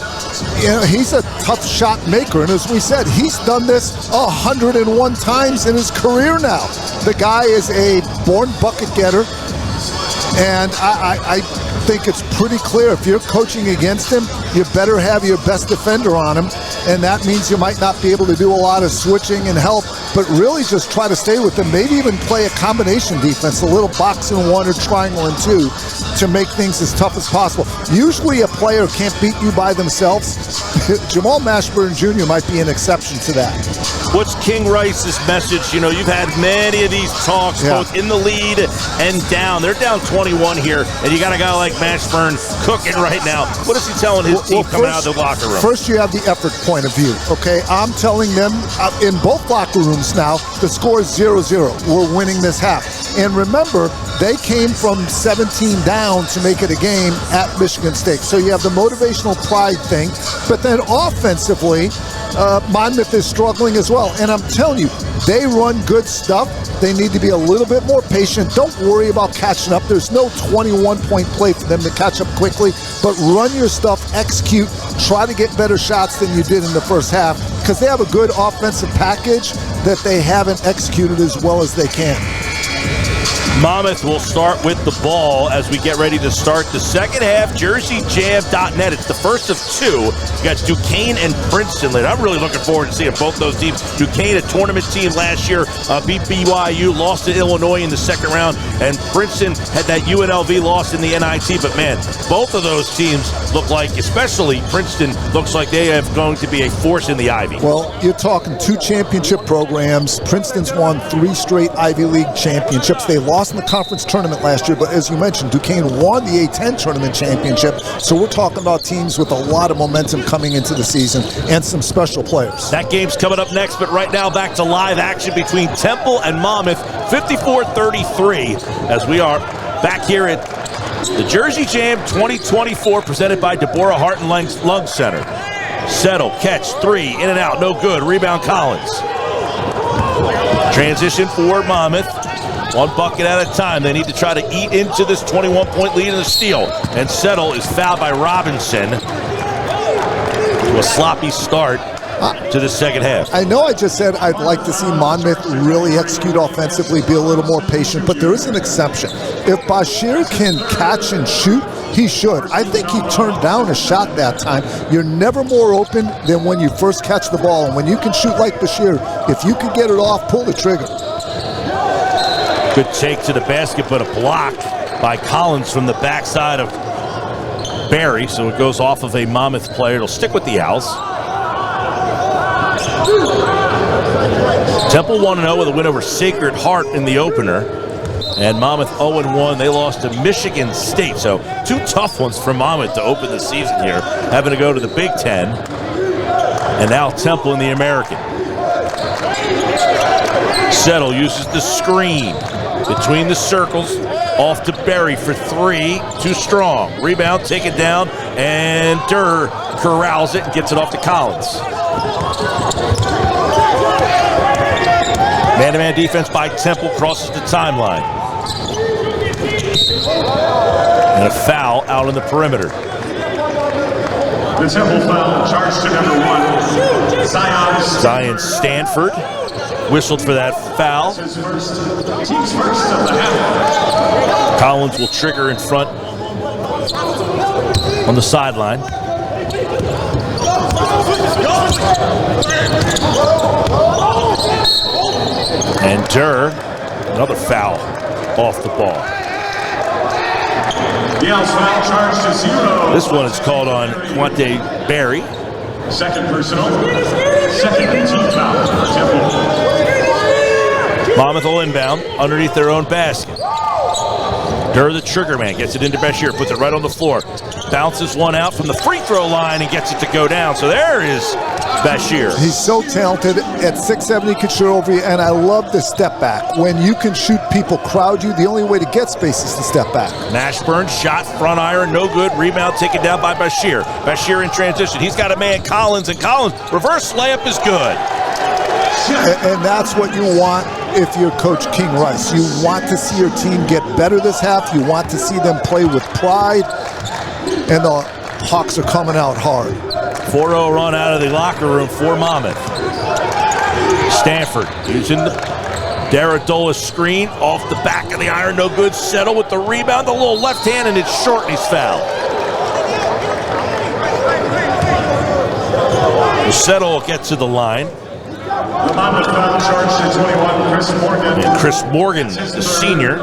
you know, he's a tough shot maker, and as we said, he's done this 101 times in his career now. The guy is a born bucket getter, and I think it's pretty clear if you're coaching against him, you better have your best defender on him, and that means you might not be able to do a lot of switching and help, but really just try to stay with him, maybe even play a combination defense, a little box and one or triangle and two to make things as tough as possible. Usually a player can't beat you by themselves. Jamal Mashburn Jr. might be an exception to that. What's King Rice's message? You know, you've had many of these talks, both in the lead and down. They're down 21 here, and you got a guy like Mashburn cooking right now. What is he telling his team coming out of the locker room? First, you have the effort point of view, okay? I'm telling them in both locker rooms now, the score is 0-0. We're winning this half. And remember, they came from 17 down to make it a game at Michigan State. So you have the motivational pride thing, but then offensively, Monmouth is struggling as well. And I'm telling you, they run good stuff. They need to be a little bit more patient. Don't worry about catching up. There's no 21-point play for them to catch up quickly, but run your stuff, execute, try to get better shots than you did in the first half because they have a good offensive package that they haven't executed as well as they can. Monmouth will start with the ball as we get ready to start the second half. JerseyJam.net. It's the first of two. You got Duquesne and Princeton. I'm really looking forward to seeing both those teams. Duquesne, a tournament team last year, beat BYU, lost to Illinois in the second round, and Princeton had that UNLV loss in the NIT. But man, both of those teams look like, especially Princeton, looks like they are going to be a force in the Ivy. Well, you're talking two championship programs. Princeton's won 3 straight Ivy League championships. They lost in the conference tournament last year, but as you mentioned, Duquesne won the A10 tournament championship. So we're talking about teams with a lot of momentum coming into the season and some special players. That game's coming up next, but right now back to live action between Temple and Monmouth, 54-33, as we are back here at the Jersey Jam 2024, presented by Deborah Hart and Lung Center. Settle, catch, 3, in and out, no good. Rebound Collins. Transition for Monmouth. 1 bucket at a time. They need to try to eat into this 21-point lead in the steal. And Settle is fouled by Robinson. To a sloppy start to the second half. I know I just said I'd like to see Monmouth really execute offensively, be a little more patient, but there is an exception. If Bashir can catch and shoot, he should. I think he turned down a shot that time. You're never more open than when you first catch the ball. And when you can shoot like Bashir, if you can get it off, pull the trigger. Good take to the basket, but a block by Collins from the backside of Barry, so it goes off of a Monmouth player. It'll stick with the Owls. Temple 1-0 with a win over Sacred Heart in the opener. And Monmouth 0-1. They lost to Michigan State. So 2 tough ones for Monmouth to open the season here, having to go to the Big Ten. And now Temple in the American. Settle uses the screen between the circles. Off to Berry for 3. Too strong. Rebound, take it down, and Durr corrals it and gets it off to Collins. Man-to-man defense by Temple, crosses the timeline. And a foul out on the perimeter. The Temple foul charged to number 1, Zion Stanford. Whistled for that foul. Team's first of the half. Collins will trigger in front on the sideline. And Durr, another foul off the ball. Yale's foul charge to 0. This one is called on Quante Berry. Second personal. Second team foul for Temple. Monmouth will inbound underneath their own basket. Durr, the trigger man, gets it into Bashir, puts it right on the floor. Bounces one out from the free throw line and gets it to go down. So there is Bashir. He's so talented. At 6'7", he can shoot over you, and I love the step back. When you can shoot, people crowd you. The only way to get space is to step back. Mashburn shot, front iron, no good. Rebound taken down by Bashir. Bashir in transition. He's got a man, Collins, and Collins' reverse layup is good. And that's what you want if you're Coach King Rice. You want to see your team get better this half. You want to see them play with pride. And the Hawks are coming out hard. 4-0 run out of the locker room for Monmouth. Stanford using the Daradola screen off the back of the iron, no good. Settle with the rebound, the little left hand, and it's short, and he's fouled. Settle gets to the line. The Monmouth foul charge to 21, Chris Morgan. And Chris Morgan, the senior,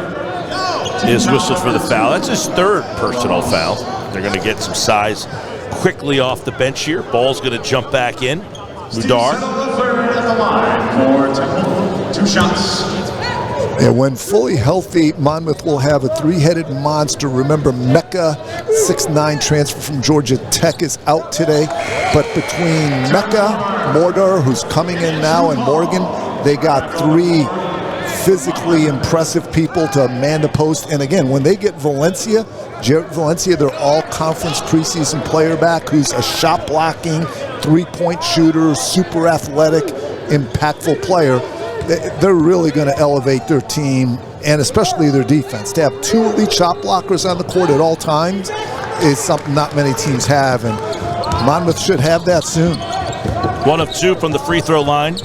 is whistled for the foul. That's his third personal foul. They're going to get some size quickly off the bench here. Ball's going to jump back in. Mudar. At the line for Temple. 2 shots. And when fully healthy, Monmouth will have a three-headed monster. Remember, Mecca, 6'9", transfer from Georgia Tech, is out today. But between Mecca, Mordor, who's coming in now, and Morgan, they got 3 physically impressive people to man the post. And again, when they get Valencia, Jarrett Valencia, their all-conference preseason player back, who's a shot-blocking, three-point shooter, super athletic, impactful player, they're really going to elevate their team, and especially their defense. To have 2 elite shot blockers on the court at all times is something not many teams have, and Monmouth should have that soon. 1 of 2 from the free throw line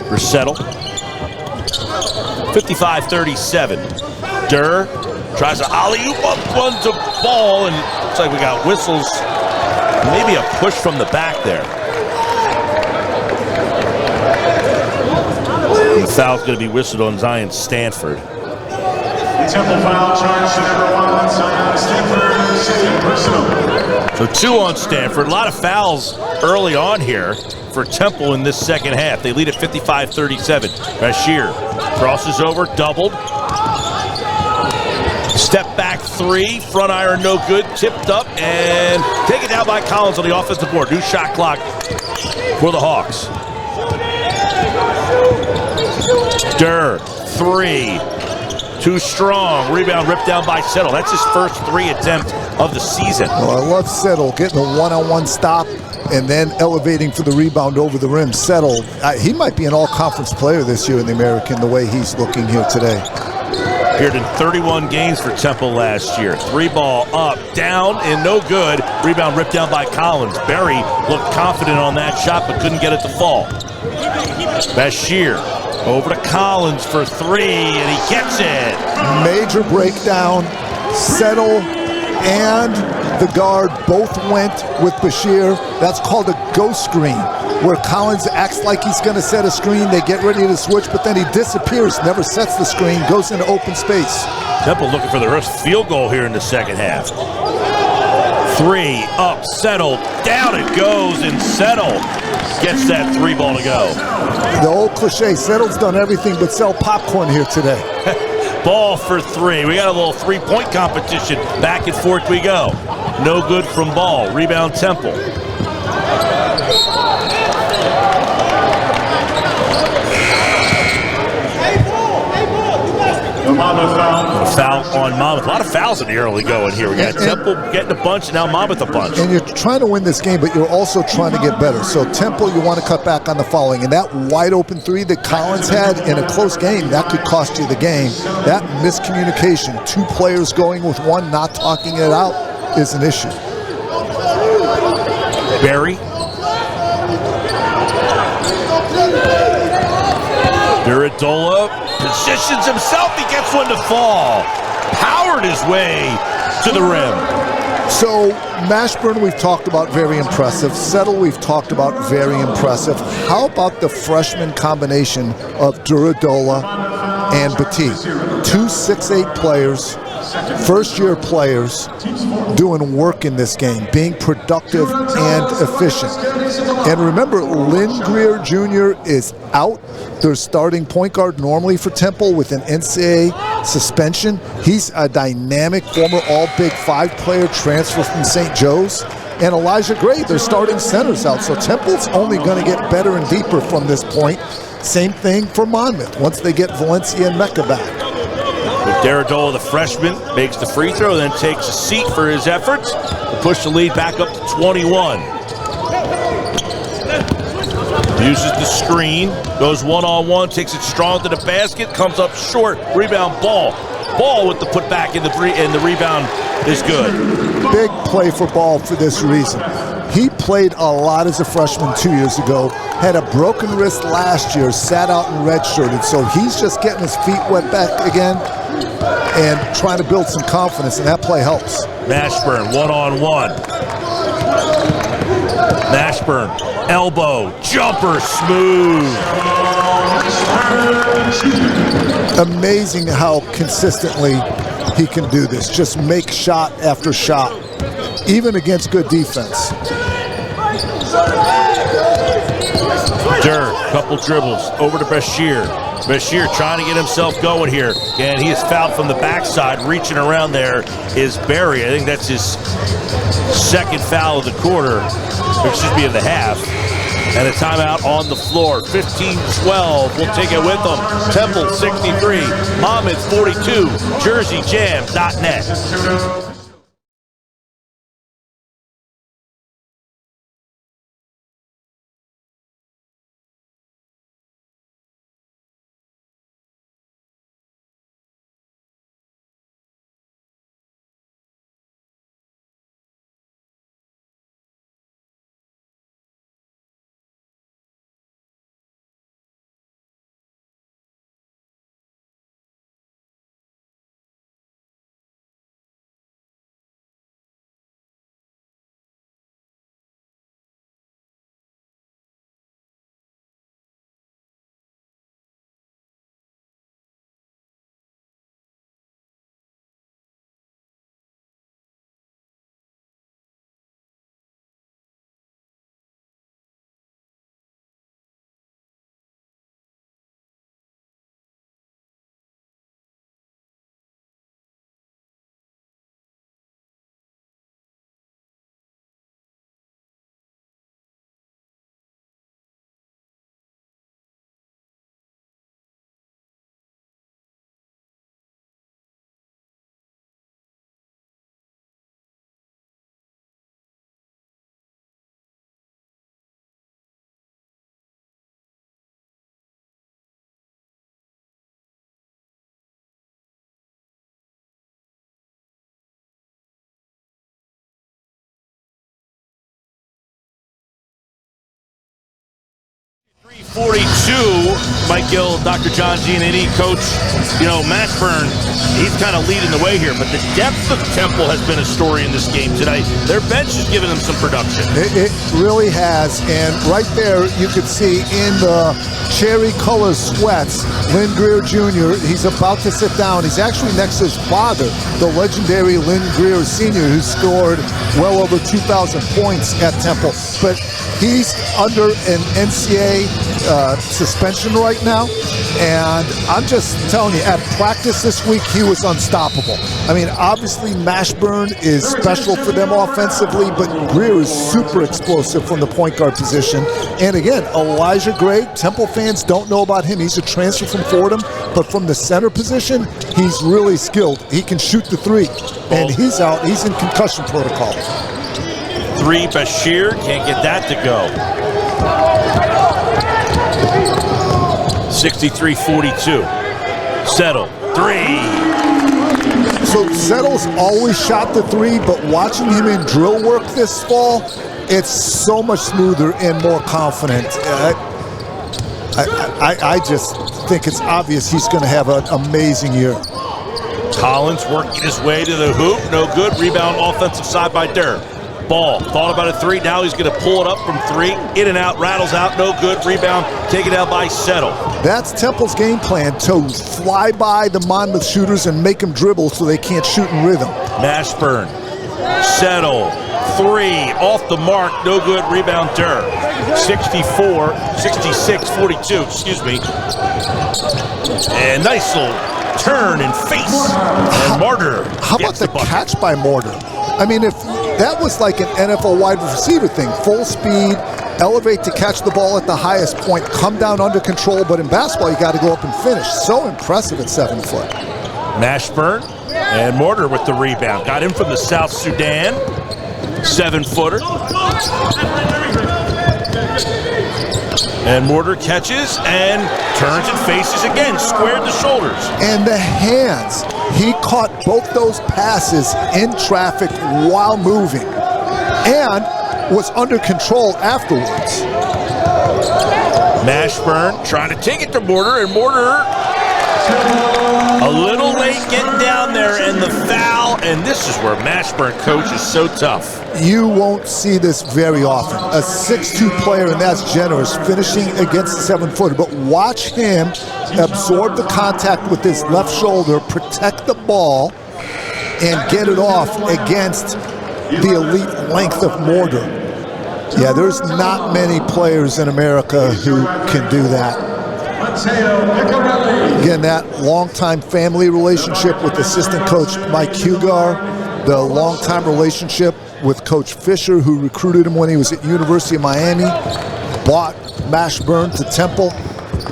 for Settle. 55-37. Durr tries to alley-oop up one to ball, and looks like we got whistles. Maybe a push from the back there. The foul's going to be whistled on Zion Stanford. The Temple foul charge to number 1, Zion Stanford, second personal. So 2 on Stanford. A lot of fouls early on here for Temple in this second half. They lead at 55-37. Bashir crosses over, doubled. Step back 3, front iron no good, tipped up, and taken down by Collins on the offensive board. New shot clock for the Hawks. Durr, 3, too strong. Rebound ripped down by Settle. That's his first 3 attempt of the season. Well, I love Settle getting a one-on-one stop and then elevating for the rebound over the rim. Settle, he might be an all-conference player this year in the American, the way he's looking here today. Appeared in 31 games for Temple last year. 3-ball up, down, and no good. Rebound ripped down by Collins. Berry looked confident on that shot, but couldn't get it to fall. Bashir over to Collins for 3, and he gets it. Major breakdown. Settle and the guard both went with Bashir. That's called a ghost screen, where Collins acts like he's going to set a screen. They get ready to switch, but then he disappears, never sets the screen, goes into open space. Temple looking for the first field goal here in the second half. 3, up, Settle, down it goes, and Settle gets that 3-ball to go. The old cliche, Settle's done everything but sell popcorn here today. Ball for 3. We got a little 3-point competition. Back and forth we go. No good from Ball. Rebound Temple. A foul on Monmouth. A lot of fouls in the early going here. We got Temple getting a bunch, and now Monmouth a bunch. And you're trying to win this game, but you're also trying to get better. So Temple, you want to cut back on the fouling. And that wide open 3 that Collins had in a close game, that could cost you the game. That miscommunication, 2 players going with 1, not talking it out, is an issue. Berry. Duradola positions himself. He gets one to fall. Powered his way to the rim. So Mashburn we've talked about, very impressive. Settle we've talked about, very impressive. How about the freshman combination of Duradola and Batiste? 2 6'8" players, first-year players doing work in this game, being productive and efficient. And remember, Lynn Greer Jr. is out. Their starting point guard normally for Temple with an NCAA suspension. He's a dynamic former All-Big 5 player, transfer from St. Joe's. And Elijah Gray, their starting center's out. So Temple's only going to get better and deeper from this point. Same thing for Monmouth once they get Valencia and Mecca back. Duradola, the freshman, makes the free throw, then takes a seat for his efforts to push the lead back up to 21. Uses the screen, goes one-on-one, takes it strong to the basket, comes up short, rebound Ball. Ball with the putback in the rebound is good. Big play for Ball for this reason. He played a lot as a freshman 2 years ago, had a broken wrist last year, sat out and redshirted, so he's just getting his feet wet back again and trying to build some confidence, and that play helps. Mashburn, one-on-one. Mashburn, elbow, jumper, smooth. Amazing how consistently he can do this. Just make shot after shot, even against good defense. Durr, couple dribbles, over to Bashir. Bashir trying to get himself going here. And he is fouled from the backside. Reaching around there is Barry. I think that's his second foul of the quarter. Or excuse me, of the half. And a timeout on the floor. 15-12. We'll take it with them. Temple 63. Monmouth 42. JerseyJam.net. Michael, Dr. John Giannini, coach, Mashburn, he's kind of leading the way here, but the depth of Temple has been a story in this game tonight. Their bench has given them some production. It really has, and right there you could see in the cherry color sweats, Lynn Greer Jr., he's about to sit down. He's actually next to his father, the legendary Lynn Greer Sr., who scored well over 2,000 points at Temple. But he's under an NCAA suspension right now, and I'm just telling you, at practice this week, he was unstoppable. I mean, obviously Mashburn is special for them offensively, but Greer is super explosive from the point guard position. And again, Elijah Gray, Temple fans don't know about him. He's a transfer from Fordham, but from the center position, he's really skilled. He can shoot the three, and he's out. He's in concussion protocol. Three, Bashir can't get that to go. 63-42. Settle, three. So Settle's always shot the three, but watching him in drill work this fall, it's so much smoother and more confident. I just think it's obvious he's going to have an amazing year. Collins working his way to the hoop. No good. Rebound offensive side by Durr. Ball. Thought about a three. Now he's going to pull it up from three. In and out. Rattles out. No good. Rebound. Taken out by Settle. That's Temple's game plan, to fly by the Monmouth shooters and make them dribble so they can't shoot in rhythm. Mashburn. Settle. Three. Off the mark. No good. Rebound Durr. 66-42. Excuse me. And nice little turn and face. And Mortar. How about the catch by Mortar? I mean, if that was like an NFL wide receiver thing, full speed, elevate to catch the ball at the highest point, come down under control, but in basketball you got to go up and finish. So impressive at 7 foot. Mashburn and Mortar with the rebound. Got him from the South Sudan. 7-footer. And Mortar catches and turns and faces again, squared the shoulders. And the hands. He caught both those passes in traffic while moving and was under control afterwards. Mashburn trying to take it to Mortar, and Mortar a little late getting down there, and the foul, and this is where Mashburn coach is so tough. You won't see this very often. A 6'2" player, and that's generous, finishing against a 7-footer. But watch him absorb the contact with his left shoulder, protect the ball, and get it off against the elite length of Mortar. Yeah, there's not many players in America who can do that. Again, that long-time family relationship with assistant coach Mike Hugar, the long-time relationship with Coach Fisher, who recruited him when he was at University of Miami, bought Mashburn to Temple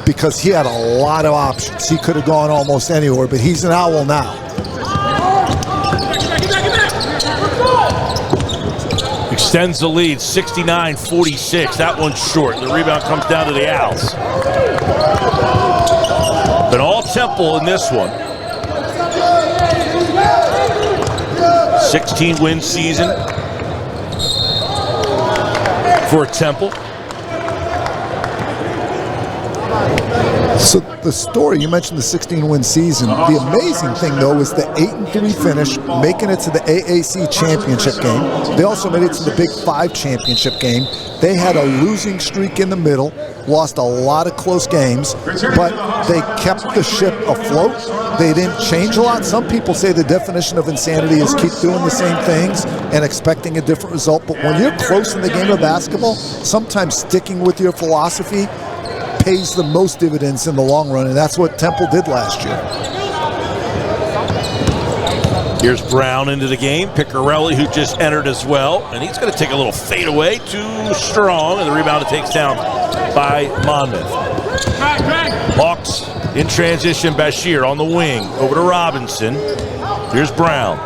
because he had a lot of options. He could have gone almost anywhere, but he's an Owl now. Extends the lead, 69-46. That one's short. The rebound comes down to the Owls. But all Temple in this one. 16-win season for Temple. So the story, you mentioned the 16-win season. The amazing thing, though, is the 8-3 finish, making it to the AAC championship game. They also made it to the Big 5 championship game. They had a losing streak in the middle, lost a lot of close games, but they kept the ship afloat. They didn't change a lot. Some people say the definition of insanity is keep doing the same things and expecting a different result. But when you're close in the game of basketball, sometimes sticking with your philosophy pays the most dividends in the long run, and that's what Temple did last year. Here's Brown into the game. Piccarelli, who just entered as well, and he's going to take a little fade away. Too strong, and the rebound it takes down by Monmouth. Hawks in transition. Bashir on the wing. Over to Robinson. Here's Brown.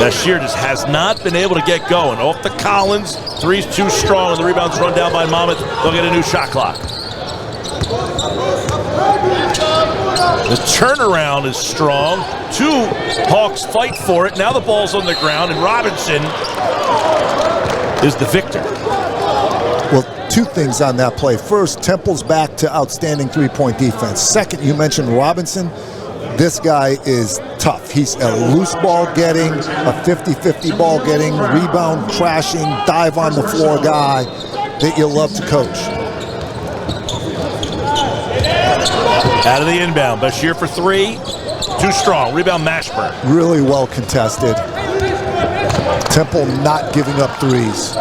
Bashir just has not been able to get going. Off the Collins. Three's too strong, and the rebound's run down by Monmouth. They'll get a new shot clock. The turnaround is strong. Two Hawks fight for it. Now the ball's on the ground, and Robinson is the victor. Well, two things on that play. First, Temple's back to outstanding three-point defense. Second, you mentioned Robinson. This guy is tough. He's a loose ball getting, a 50-50 ball getting, rebound crashing, dive on the floor guy that you love to coach. Out of the inbound, Bashir for three. Too strong. Rebound Mashburn. Really well contested. Temple not giving up threes.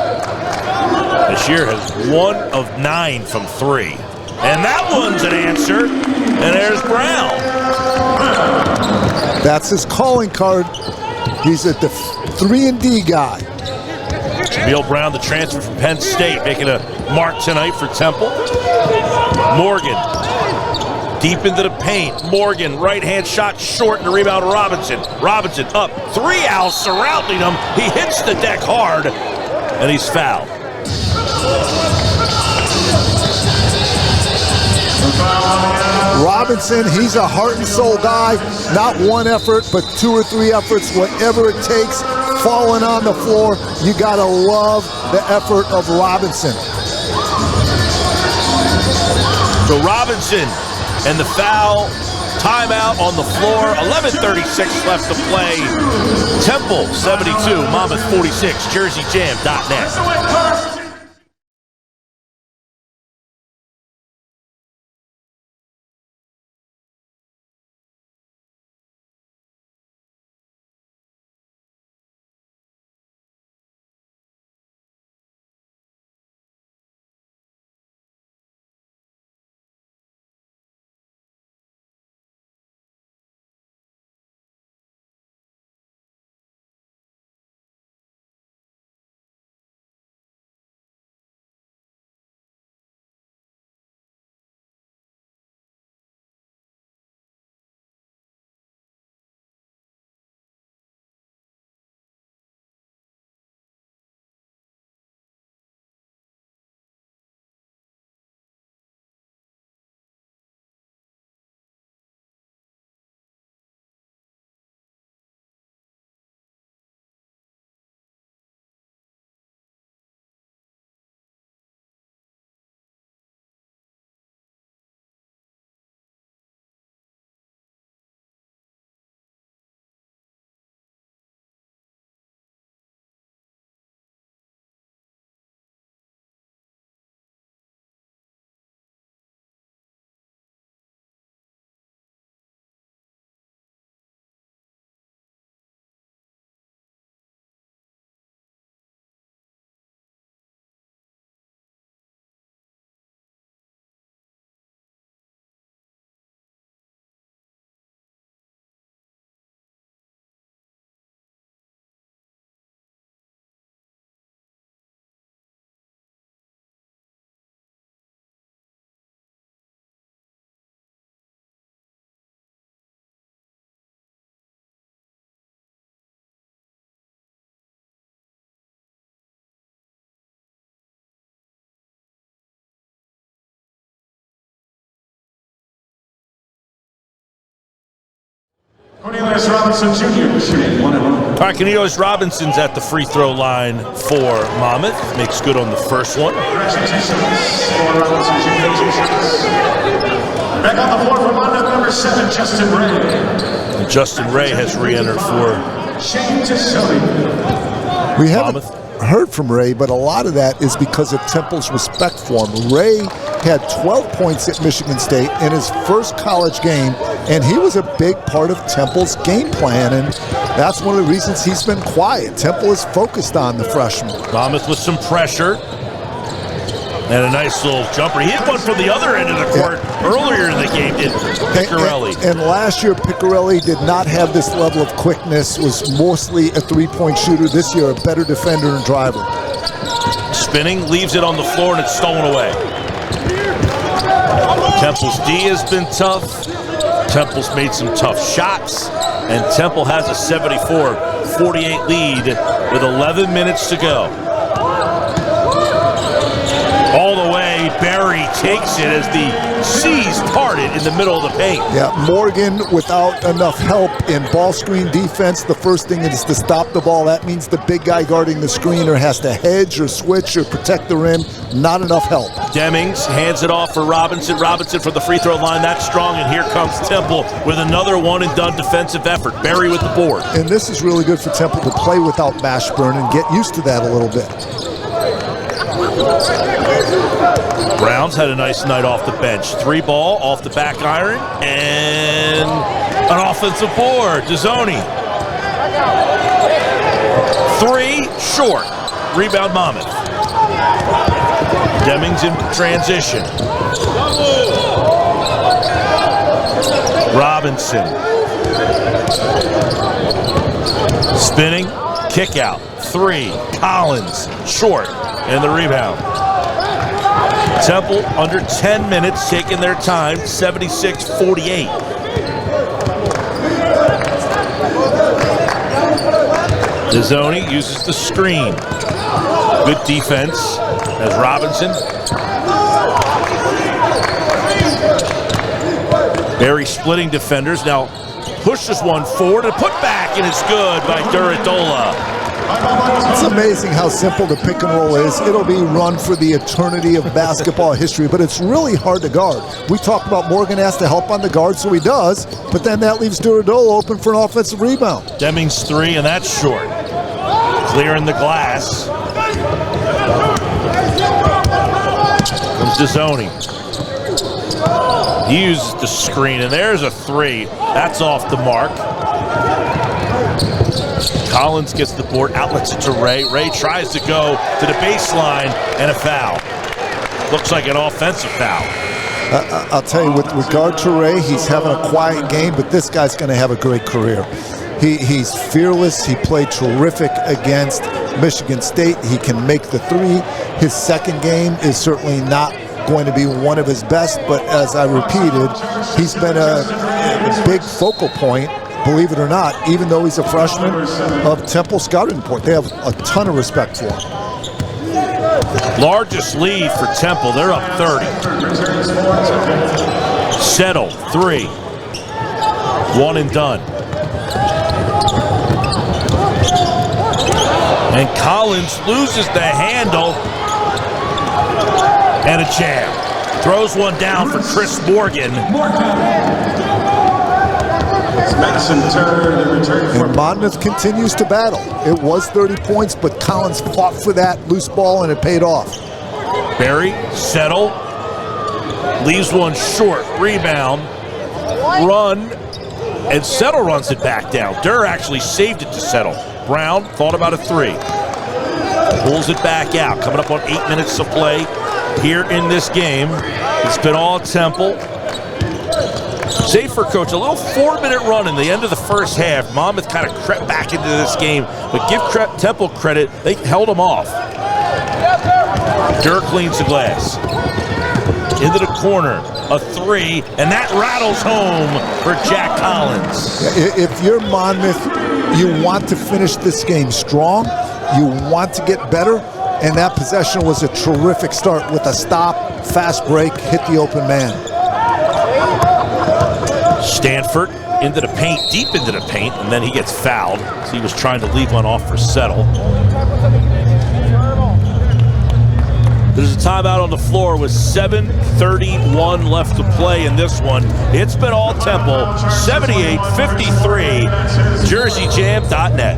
Bashir has 1 of 9 from three. And that one's an answer. And there's Brown. That's his calling card. He's at the 3-and-D guy. Jameel Brown, the transfer from Penn State, making a mark tonight for Temple. Morgan, deep into the paint. Morgan, right-hand shot short, and the rebound Robinson. Robinson up. 3 Owls surrounding him. He hits the deck hard, and he's fouled. Robinson, he's a heart and soul guy. Not one effort, but 2 or 3 efforts, whatever it takes. Falling on the floor, you gotta love the effort of Robinson. So Robinson and the foul. Timeout on the floor. 11:36 left to play. Temple 72, Monmouth 46. JerseyJam.net. Cornelius Robinson Jr. shooting 1 and 1. All right, Cornelius Robinson's at the free throw line for Monmouth. Makes good on the first one. Congratulations for Robinson Jr. 2 shots. Back on the floor for Monmouth, number 7, Justin Ray. And Justin Ray has re-entered for Shane Tisoni. We haven't heard from Ray, but a lot of that is because of Temple's respect for him. Ray had 12 points at Michigan State in his first college game, and he was a big part of Temple's game plan, and that's one of the reasons he's been quiet. Temple is focused on the freshman. Monmouth with some pressure. And a nice little jumper. He hit one from the other end of the court earlier in the game, did Piccarelli. And last year, Piccarelli did not have this level of quickness, was mostly a three-point shooter. This year, a better defender and driver. Spinning, leaves it on the floor, and it's stolen away. Temple's D has been tough. Temple's made some tough shots. And Temple has a 74-48 lead with 11 minutes to go. All the way, Barry takes it as the seas parted in the middle of the paint. Yeah, Morgan without enough help in ball screen defense. The first thing is to stop the ball. That means the big guy guarding the screener has to hedge or switch or protect the rim. Not enough help. Demings hands it off for Robinson. Robinson from the free throw line. That's strong, and here comes Temple with another one-and-done defensive effort. Barry with the board. And this is really good for Temple to play without Mashburn and get used to that a little bit. Brown's had a nice night off the bench. 3 ball off the back iron, and an offensive board. Dizzoni. 3 short. Rebound Monmouth. Demings in transition. Robinson. Spinning. Kick out. 3. Collins. Short. And the rebound. Temple under 10 minutes, taking their time, 76-48. Dizzoni uses the screen. Good defense as Robinson. Barry splitting defenders. Now pushes one forward and put back, and it's good by Duradola. It's amazing how simple the pick and roll is. It'll be run for the eternity of basketball history, but it's really hard to guard. We talked about Morgan has to help on the guard, so he does, but then that leaves Duradolo open for an offensive rebound. Deming's three, and that's short. Clearing the glass. Comes Dezzoni. He uses the screen, and there's a three. That's off the mark. Collins gets the board, outlets it to Ray. Ray tries to go to the baseline, and a foul. Looks like an offensive foul. I'll tell you, with regard to Ray, he's having a quiet game, but this guy's going to have a great career. He's fearless. He played terrific against Michigan State. He can make the three. His second game is certainly not going to be one of his best, but as I repeated, he's been a big focal point, believe it or not, even though he's a freshman, of Temple scouting report. They have a ton of respect for him. Largest lead for Temple. They're up 30. Settle, three. One and done. And Collins loses the handle. And a jam. Throws one down for Chris Morgan. And Monmouth continues to battle. It was 30 points, but Collins fought for that loose ball, and it paid off. Barry, Settle, leaves one short. Rebound, run, and Settle runs it back down. Durr actually saved it to Settle. Brown thought about a three. Pulls it back out. Coming up on 8 minutes of play here in this game. It's been all Temple. Save for Coach, a little 4-minute run in the end of the first half. Monmouth kind of crept back into this game, but give Temple credit, they held them off. Durr cleans the glass. Into the corner, a three, and that rattles home for Jack Collins. If you're Monmouth, you want to finish this game strong. You want to get better, and that possession was a terrific start with a stop, fast break, hit the open man. Stanford into the paint, deep into the paint, and then he gets fouled. So he was trying to leave one off for Settle. There's a timeout on the floor with 7:31 left to play in this one. It's been all Temple, 78-53, JerseyJam.net.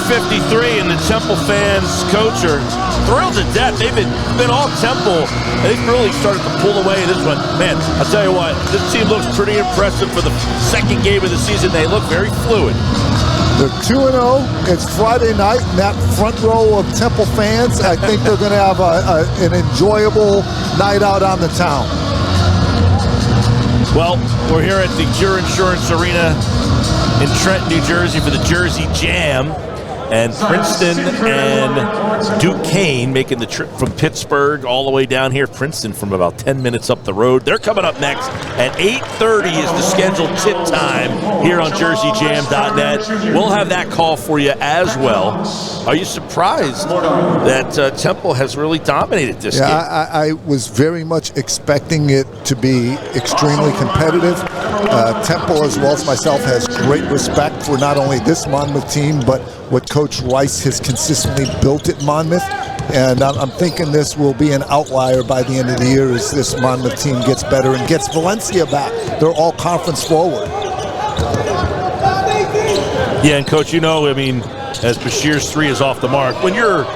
.53, and the Temple fans, coach, are thrilled to death. They've been all Temple. They've really started to pull away this one. Man, I'll tell you what, this team looks pretty impressive for the second game of the season. They look very fluid. They're 2-0. It's Friday night, and that front row of Temple fans, I think they're going to have an enjoyable night out on the town. Well, we're here at the Cure Insurance Arena in Trenton, New Jersey for the Jersey Jam. And Princeton and Duquesne making the trip from Pittsburgh all the way down here. Princeton from about 10 minutes up the road. They're coming up next at 8:30 is the scheduled tip time here on JerseyJam.net. We'll have that call for you as well. Are you surprised that Temple has really dominated this game? I was very much expecting it to be extremely competitive. Temple, as well as myself, has great respect for not only this Monmouth team, but what Coach Rice has consistently built at Monmouth. And I'm thinking this will be an outlier by the end of the year as this Monmouth team gets better and gets Valencia back. They're all conference forward. Yeah, and Coach, I mean, as Bashir's three is off the mark, when you're,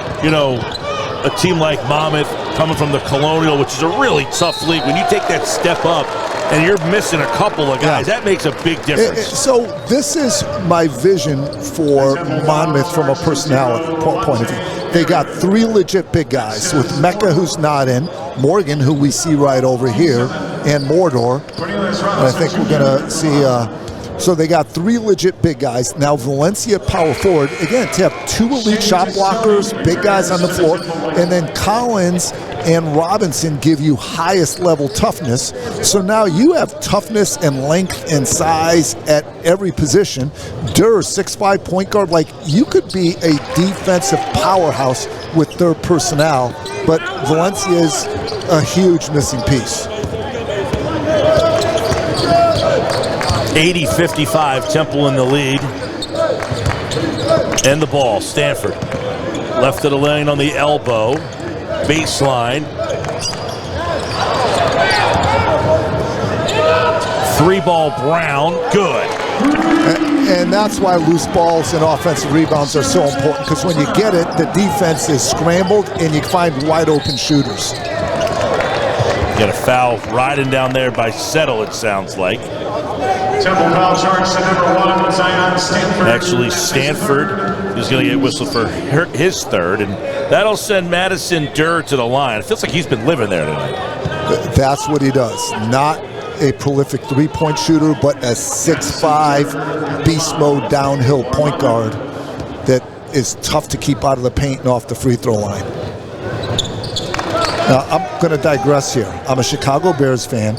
a team like Monmouth coming from the Colonial, which is a really tough league, when you take that step up and you're missing a couple of guys, that makes a big difference. So this is my vision for Monmouth from a personality point of view. They got three legit big guys with Mecca, who's not in, Morgan, who we see right over here, and Mordor. And I think we're going to see... So they got three legit big guys. Now Valencia power forward, again, to have two elite shot blockers, big guys on the floor, and then Collins and Robinson give you highest level toughness. So now you have toughness and length and size at every position. Durr, 6'5" point guard, like you could be a defensive powerhouse with their personnel, but Valencia is a huge missing piece. 80-55, Temple in the lead. And the ball, Stanford. Left of the lane on the elbow. Baseline. Three ball, Brown, good. And that's why loose balls and offensive rebounds are so important, because when you get it, the defense is scrambled and you find wide open shooters. Got a foul riding down there by Settle, it sounds like. Temple foul charge to number 1, Zion Stanford. Actually, Stanford is going to get whistled for his third, and that'll send Madison Durr to the line. It feels like he's been living there tonight. That's what he does. Not a prolific three-point shooter, but a 6'5" beast mode downhill point guard that is tough to keep out of the paint and off the free throw line. Now, I'm going to digress here. I'm a Chicago Bears fan.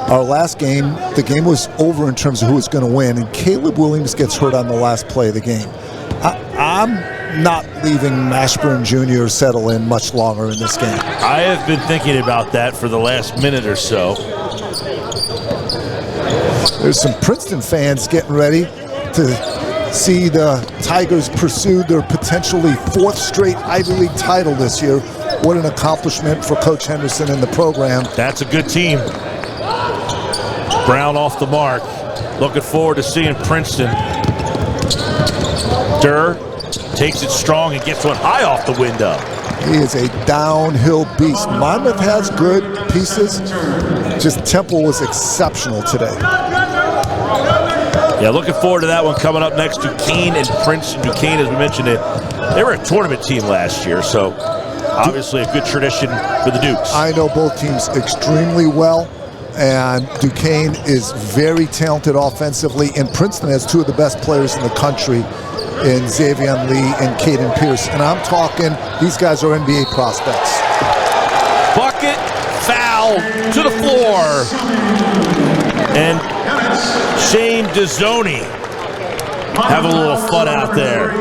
Our last game, the game was over in terms of who was going to win, and Caleb Williams gets hurt on the last play of the game. I'm not leaving Mashburn Jr. settle in much longer in this game. I have been thinking about that for the last minute or so. There's some Princeton fans getting ready to see the Tigers pursue their potentially fourth straight Ivy League title this year. What an accomplishment for Coach Henderson and the program. That's a good team. Brown off the mark. Looking forward to seeing Princeton. Durr takes it strong and gets one high off the window. He is a downhill beast. Monmouth has good pieces. Just Temple was exceptional today. Yeah, looking forward to that one coming up next. Duquesne and Princeton. Duquesne, as we mentioned, they were a tournament team last year, so obviously a good tradition for the Dukes. I know both teams extremely well, and Duquesne is very talented offensively, and Princeton has two of the best players in the country in Xavier Lee and Caden Pierce. And I'm talking, these guys are NBA prospects. Bucket, foul, to the floor. And Shane Dezzoni having a little fun out there.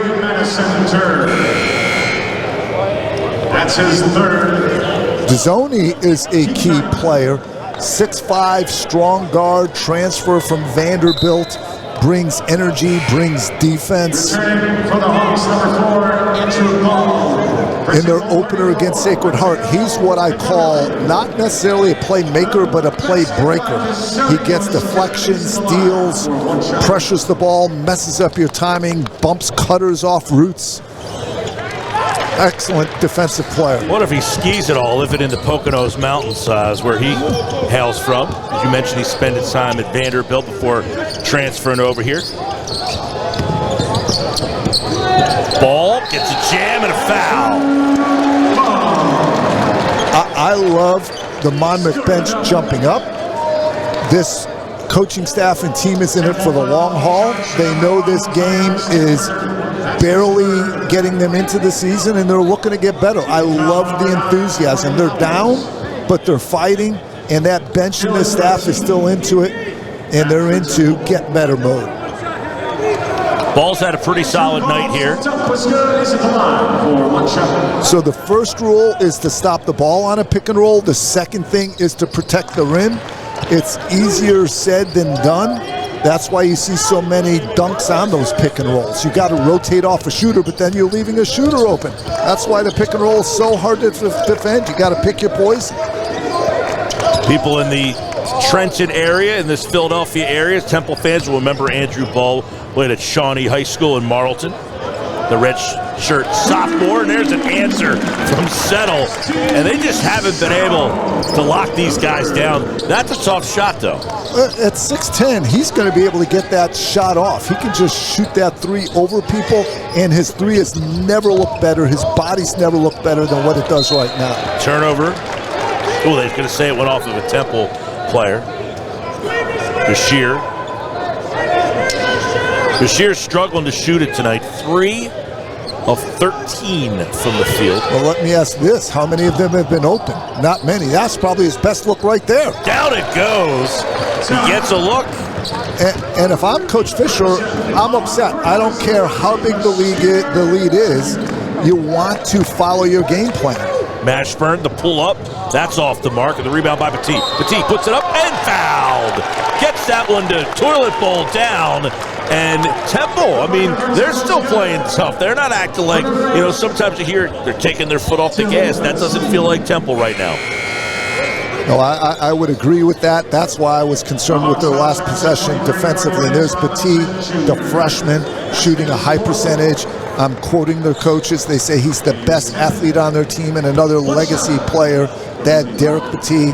That's his third. Dezzoni is a key player. 6'5", strong guard, transfer from Vanderbilt, brings energy, brings defense. For the Hawks, number 4, Andrew Ball. In their opener against Sacred Heart, he's what I call not necessarily a playmaker, but a play breaker. He gets deflections, steals, pressures the ball, messes up your timing, bumps cutters off routes. Excellent defensive player. What if he skis it all, living in the Poconos Mountains, where he hails from? As you mentioned, he spent his time at Vanderbilt before transferring over here. Ball gets a jam and a foul. I love the Monmouth bench jumping up. This coaching staff and team is in it for the long haul. They know this game is barely getting them into the season, and they're looking to get better. I love the enthusiasm. They're down, but they're fighting, and that bench and this staff is still into it, and they're into get better mode. Ball's had a pretty solid night here. So the first rule is to stop the ball on a pick and roll. The second thing is to protect the rim. It's easier said than done. That's why you see so many dunks on those pick and rolls. You got to rotate off a shooter, but then you're leaving a shooter open. That's why the pick and roll is so hard to defend. You got to pick your poison. People in the Trenton area, in this Philadelphia area, Temple fans will remember Andrew Ball played at Shawnee High School in Marlton. The red shirt sophomore, and there's an answer from Settle. And they just haven't been able to lock these guys down. That's a tough shot, though. At 6'10", he's going to be able to get that shot off. He can just shoot that three over people, and his three has never looked better. His body's never looked better than what it does right now. Turnover. Oh, they're going to say it went off of a Temple player. Bashir's struggling to shoot it tonight. 3 of 13 from the field. Well, let me ask this. How many of them have been open? Not many. That's probably his best look right there. Down it goes. He gets a look. And if I'm Coach Fisher, I'm upset. I don't care how big the lead is. You want to follow your game plan. Mashburn, the pull-up. That's off the mark. And the rebound by Petit. Petit puts it up and fouled. Gets that one to toilet bowl down. And Temple, I mean, they're still playing tough. They're not acting like, you know, sometimes you hear they're taking their foot off the gas. That doesn't feel like Temple right now. No, I would agree with that. That's why I was concerned with their last possession defensively. There's Petit, the freshman, shooting a high percentage. I'm quoting their coaches. They say he's the best athlete on their team, and another legacy player, that Derek Petit,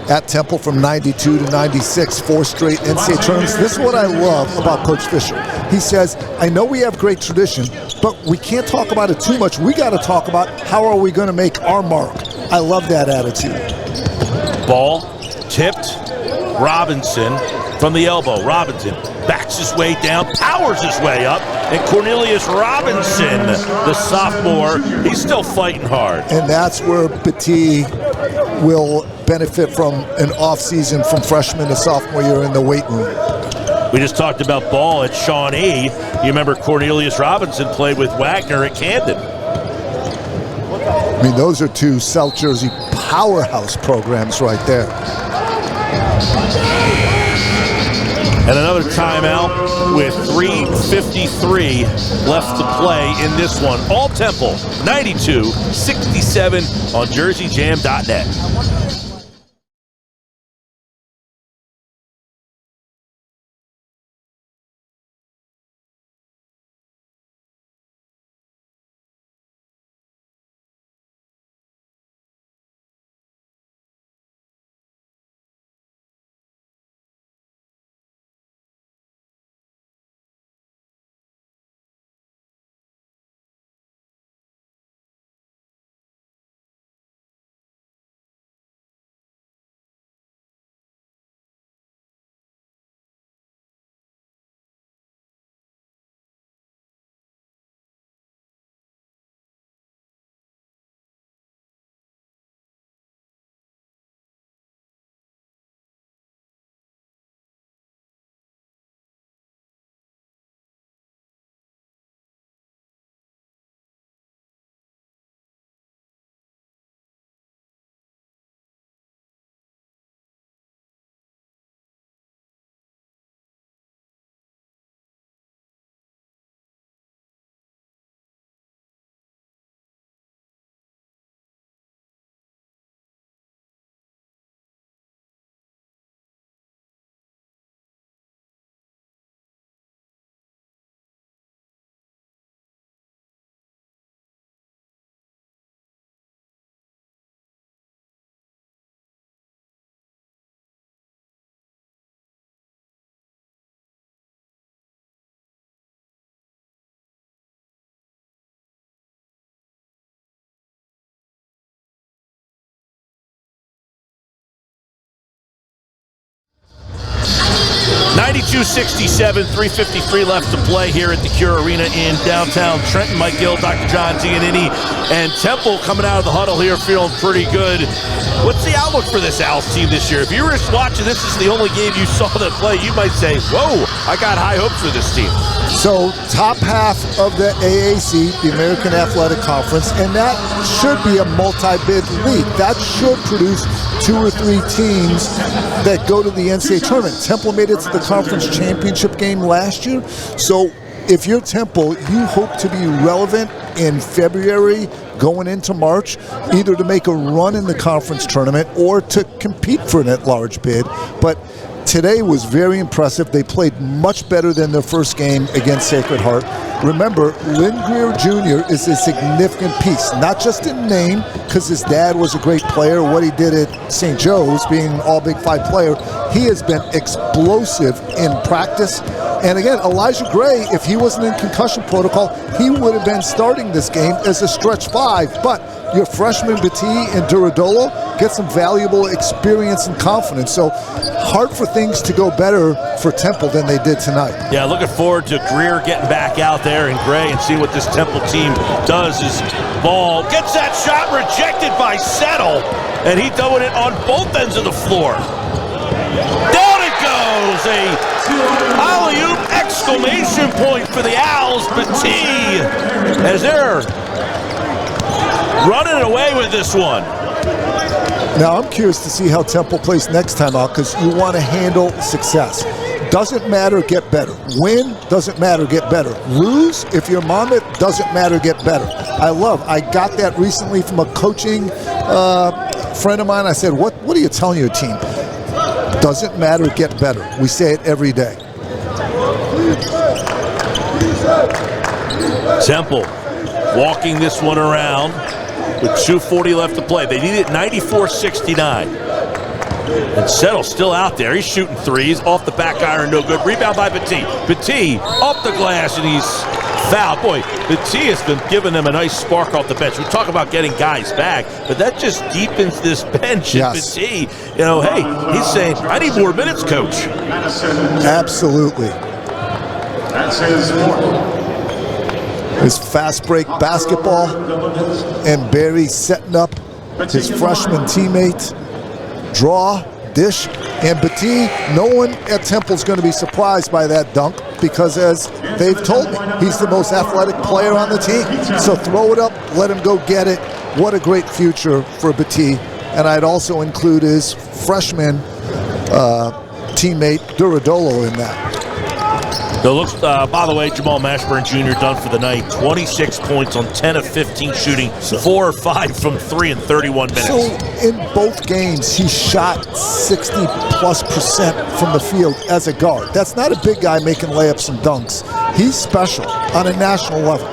at Temple from 92 to 96, 4 straight NCAA tournaments. This is what I love about Coach Fisher. He says, I know we have great tradition, but we can't talk about it too much. We got to talk about how are we going to make our mark. I love that attitude. Ball tipped. Robinson from the elbow. Robinson backs his way down, powers his way up, and Cornelius Robinson, the sophomore, he's still fighting hard. And that's where Petit will benefit from an offseason from freshman to sophomore year in the weight room. We just talked about Ball at Shawnee. You remember Cornelius Robinson played with Wagner at Camden. I mean, those are two South Jersey powerhouse programs right there. And another timeout with 3:53 left to play in this one. All Temple, 92-67 on JerseyJam.net. 82-67, 3:53 left to play here at the Cure Arena in downtown Trenton. Mike Gill, Dr. John Giannini, and Temple coming out of the huddle here feeling pretty good. What's the outlook for this Owls team this year? If you were just watching, this is the only game you saw them play, you might say, whoa, I got high hopes for this team. So top half of the AAC, the American Athletic Conference, and that should be a multi-bid league. That should produce 2 or 3 teams that go to the NCAA tournament. Temple made it to the conference championship game last year. So if you're Temple, you hope to be relevant in February going into March, either to make a run in the conference tournament or to compete for an at-large bid. But today was very impressive. They played much better than their first game against Sacred Heart. Remember, Lynn Greer Jr. is a significant piece, not just in name, because his dad was a great player, what he did at St. Joe's, being an all-Big 5 player. He has been explosive in practice. And again, Elijah Gray, if he wasn't in concussion protocol, he would have been starting this game as a stretch 5. But your freshman Batee and Duradolo get some valuable experience and confidence. So hard for things to go better for Temple than they did tonight. Yeah, looking forward to Greer getting back out there and Gray and see what this Temple team does. As ball gets that shot rejected by Settle, and he throwing it on both ends of the floor. Down it goes, a alley-oop exclamation point for the Owls. Batee, as they're running away with this one. Now I'm curious to see how Temple plays next time out, because you want to handle success. Doesn't matter, get better. Win, doesn't matter, get better. Lose, if you're Monmouth, doesn't matter, get better. I got that recently from a coaching friend of mine. I said, what are you telling your team? Doesn't matter, get better. We say it every day. Temple walking this one around with 2:40 left to play. They need it 94-69. And Settle's still out there. He's shooting threes off the back iron, no good. Rebound by Batee. Batee off the glass, and he's fouled. Boy, Batee has been giving them a nice spark off the bench. We talk about getting guys back, but that just deepens this bench. Yes. And Batee, you know, hey, he's saying, I need more minutes, coach. Absolutely. That's his fourth. His fast break basketball, and Barry setting up his freshman teammate. Draw, dish, and Batee, no one at Temple's going to be surprised by that dunk, because as they've told me, he's the most athletic player on the team. So throw it up, let him go get it. What a great future for Batee. And I'd also include his freshman teammate Duradolo in that. So looks, by the way, Jamal Mashburn Jr. done for the night. 26 points on 10 of 15 shooting, 4 or 5 from 3 in 31 minutes. So in both games, he shot 60+% from the field as a guard. That's not a big guy making layups and dunks. He's special on a national level.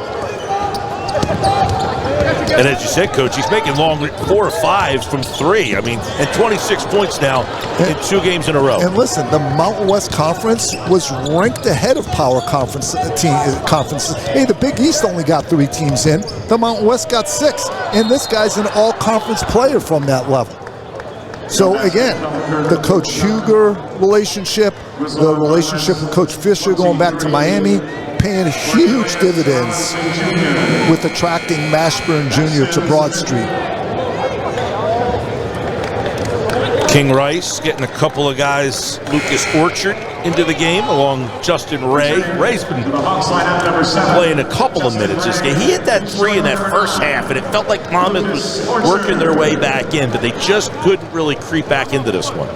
And as you said, Coach, he's making long 4 or 5s from 3. I mean, and 26 points now in 2 games in a row. And listen, the Mountain West Conference was ranked ahead of power conferences. Hey, the Big East only got 3 teams in. The Mountain West got 6. And this guy's an all-conference player from that level. So again, the Coach Huger relationship, the relationship with Coach Fisher going back to Miami, paying huge dividends with attracting Mashburn Jr. to Broad Street. King Rice getting a couple of guys, Lucas Orchard into the game along Justin Ray. Ray's been playing a couple of minutes this game. He hit that 3 in that first half, and it felt like Monmouth was working their way back in, but they just couldn't really creep back into this one.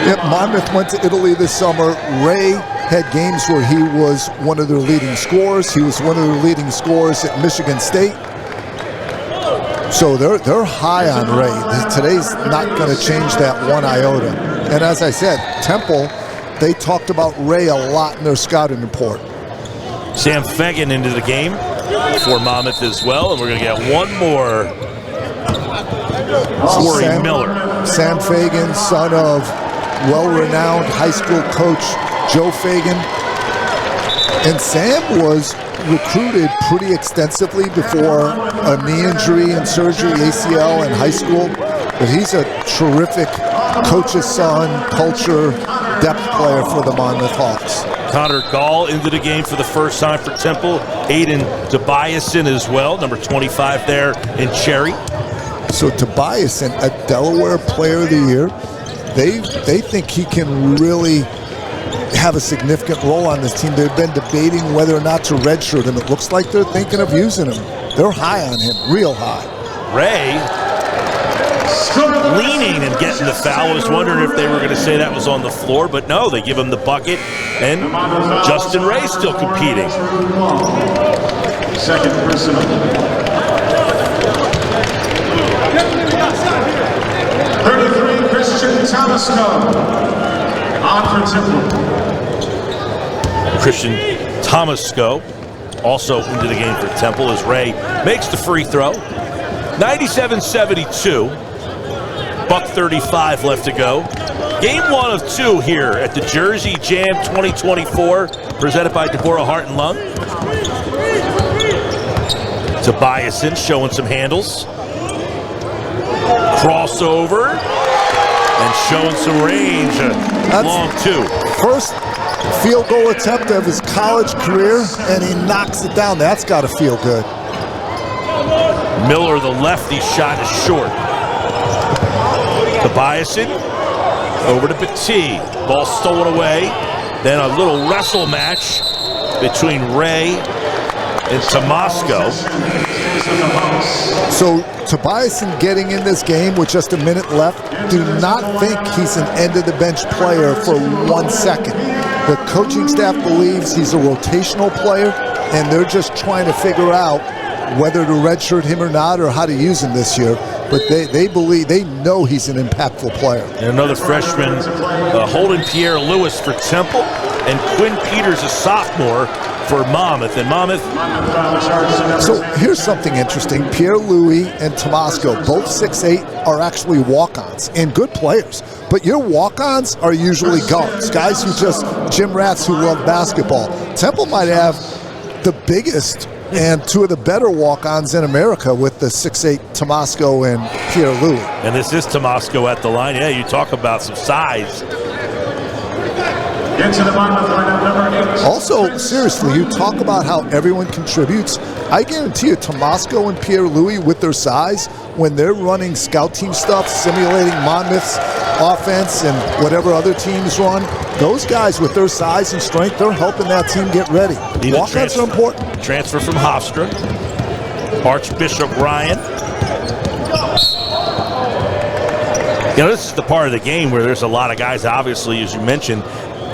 Yep, Monmouth went to Italy this summer. Ray had games where he was one of their leading scorers. He was one of their leading scorers at Michigan State. So they're high on Ray. Today's not going to change that one iota. And as I said, Temple, they talked about Ray a lot in their scouting report. Sam Fagan into the game for Monmouth as well, and we're going to get one more. Corey Miller. Sam Fagan, son of well-renowned high school coach Joe Fagan. And Sam was recruited pretty extensively before a knee injury and surgery, ACL, in high school. But he's a terrific coach's son, culture, depth player for the Monmouth Hawks. Connor Gall into the game for the first time for Temple. Aiden Tobiasen as well, number 25 there in Cherry. So Tobiasen, a Delaware Player of the Year, they think he can really have a significant role on this team. They've been debating whether or not to redshirt him. It looks like they're thinking of using him. They're high on him, real high. Ray leaning and getting the foul. I was wondering if they were going to say that was on the floor, but no, they give him the bucket, and Justin Ray still competing. Second personal. 33, Christian Tomasco. On for Temple. Christian Tomasco also into the game for Temple as Ray makes the free throw. 97-72. Buck 35 left to go. Game 1 of 2 here at the Jersey Jam 2024, presented by Deborah Heart and Lung. Tobiasen showing some handles. Crossover and showing some range. Long 2. First field goal attempt of his college career, and he knocks it down. That's got to feel good. Miller, the lefty, shot is short. Tobiasen over to Petit. Ball stolen away. Then a little wrestle match between Ray and Tomasco. So Tobiasen getting in this game with just a minute left, do not think he's an end-of-the-bench player for 1 second. The coaching staff believes he's a rotational player, and they're just trying to figure out whether to redshirt him or not, or how to use him this year. But they believe, they know he's an impactful player. And another freshman, Holden Pierre Lewis for Temple, and Quinn Peters, a sophomore, for Monmouth. And Monmouth. So here's something interesting. Pierre Louis and Tomasco, both 6'8", are actually walk-ons and good players. But your walk-ons are usually guards, guys who just gym rats who love basketball. Temple might have the biggest and 2 of the better walk-ons in America with the 6'8" Tomasco and Pierre Louis. And this is Tomasco at the line. Yeah, you talk about some size. Into the Monmouth lineup, number 8. Also, seriously, you talk about how everyone contributes. I guarantee you, Tomasco and Pierre Louis, with their size, when they're running scout team stuff, simulating Monmouth's offense and whatever other teams run, those guys with their size and strength, they're helping that team get ready. Walk-ons are important. Transfer from Hofstra. Archbishop Ryan. You know, this is the part of the game where there's a lot of guys, obviously, as you mentioned,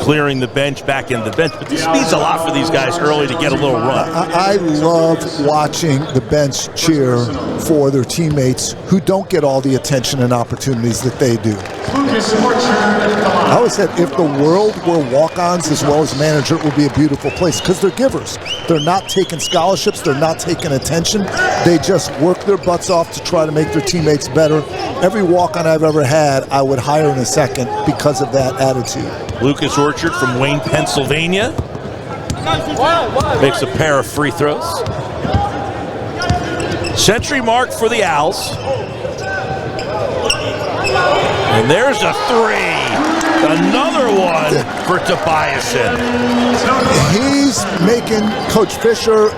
clearing the bench, back in the bench. But this means a lot for these guys early to get a little run. I love watching the bench cheer for their teammates who don't get all the attention and opportunities that they do. I always said if the world were walk-ons as well as manager, it would be a beautiful place because they're givers. They're not taking scholarships. They're not taking attention. They just work their butts off to try to make their teammates better. Every walk-on I've ever had, I would hire in a second because of that attitude. Lucas Orchard from Wayne, Pennsylvania, makes a pair of free throws. Century mark for the Owls. And there's a 3. Another one for Tobiasen. He's making Coach Fisher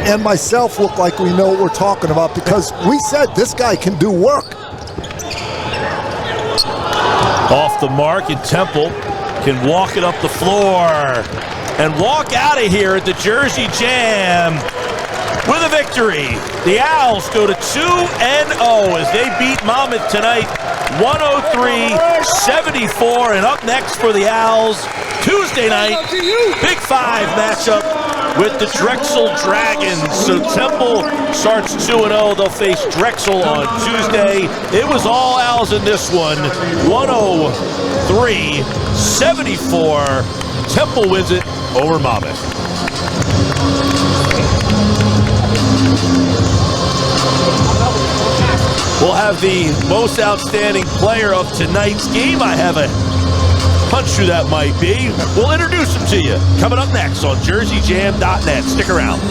and myself look like we know what we're talking about because we said this guy can do work. Off the mark, and Temple can walk it up the floor and walk out of here at the Jersey Jam with a victory. The Owls go to 2-0 as they beat Monmouth tonight, 103-74. And up next for the Owls, Tuesday night, Big 5 matchup with the Drexel Dragons. So Temple starts 2-0. They'll face Drexel on Tuesday. It was all Owls in this one, 103-74. Temple wins it over Monmouth. We'll have the most outstanding player of tonight's game. I have a hunch who that might be. We'll introduce him to you coming up next on JerseyJam.net. Stick around.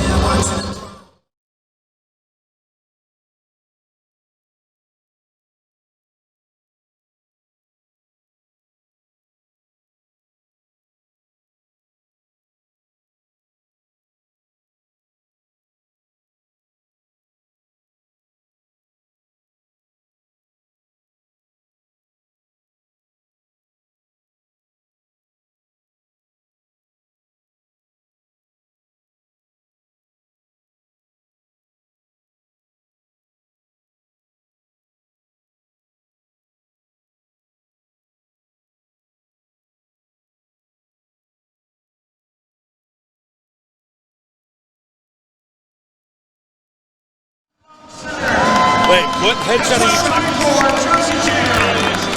Wait, what headset are you?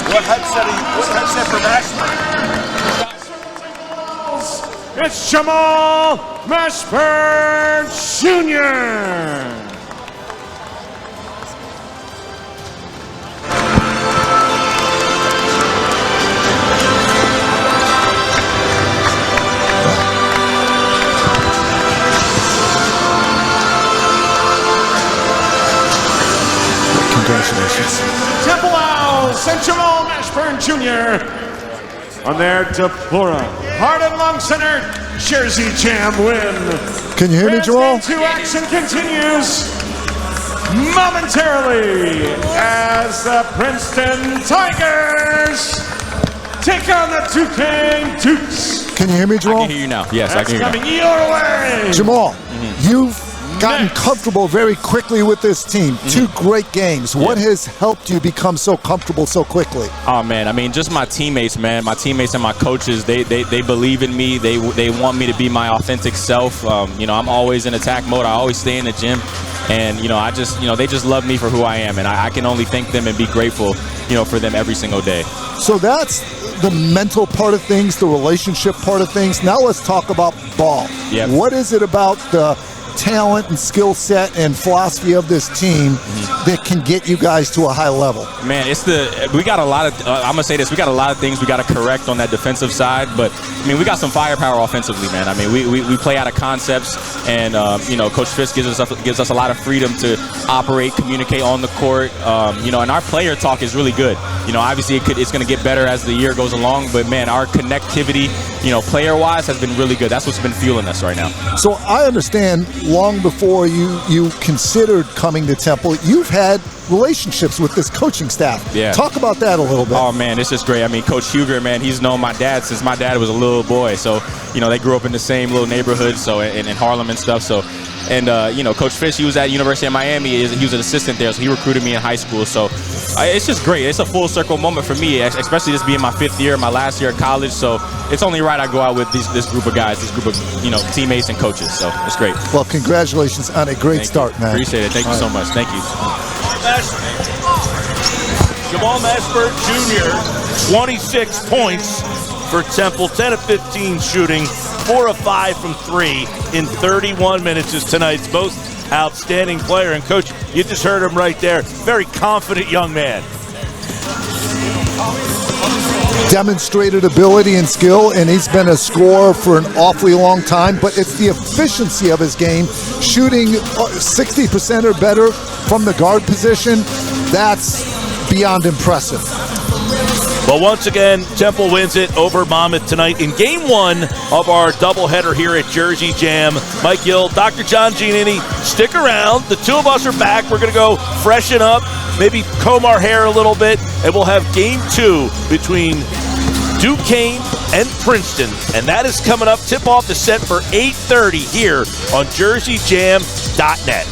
What headset for Mashburn? It's Jamal Mashburn Jr. Congratulations. Temple Owls and Jamal Mashburn Jr. on their Deborah Heart and Lung Center Jersey Jam win. Can you hear me, Jamal? Game 2 action continues momentarily as the Princeton Tigers take on the Duquesne Dukes. Can you hear me, Jamal? I can hear you now. Yes, I That's can hear you now. coming your way. Jamal, you've gotten comfortable very quickly with this team. 2 great games. What has helped you become so comfortable so quickly? Oh man, I mean, just my teammates, man. My teammates and my coaches, they believe in me. They want me to be my authentic self. You know, I'm always in attack mode. I always stay in the gym, and you know, they just love me for who I am, and I can only thank them and be grateful, you know, for them every single day. So that's the mental part of things, the relationship part of things. Now let's talk about ball. Yep. What is it about the talent and skill set and philosophy of this team that can get you guys to a high level? Man, we got a lot of, I'm going to say this, we got a lot of things we got to correct on that defensive side, but I mean, we got some firepower offensively, man. I mean, we play out of concepts, and you know, Coach Fisk gives us a lot of freedom to operate, communicate on the court, you know, and our player talk is really good. You know, obviously it's going to get better as the year goes along, but man, our connectivity, you know, player-wise has been really good. That's what's been fueling us right now. So I understand long before you considered coming to Temple, you've had relationships with this coaching staff. Yeah. Talk about that a little bit. Oh man, it's just great. I mean, Coach Huger, man, he's known my dad since my dad was a little boy. So, you know, they grew up in the same little neighborhood, so in Harlem and stuff. So, and you know, Coach Fish, he was at University of Miami. He was an assistant there, so he recruited me in high school. So it's just great. It's a full circle moment for me, especially this being my 5th year, my last year at college. So it's only right I go out with this group of guys, this group of, you know, teammates and coaches. So it's great. Well, congratulations on a great start, man. Appreciate it. Thank you so much. Thank you. Jamal Mashburn Jr., 26 points for Temple, 10 of 15 shooting, 4 of 5 from 3 in 31 minutes is tonight's most outstanding player. And Coach, you just heard him right there. Very confident young man. Demonstrated ability and skill, and he's been a scorer for an awfully long time, but it's the efficiency of his game, shooting 60% or better from the guard position. That's beyond impressive. Well, once again, Temple wins it over Monmouth tonight in Game 1 of our doubleheader here at Jersey Jam. Mike Gill, Dr. John Giannini, stick around. The two of us are back. We're going to go freshen up, maybe comb our hair a little bit, and we'll have Game 2 between Duquesne and Princeton. And that is coming up. Tip-off is set for 8:30 here on JerseyJam.net.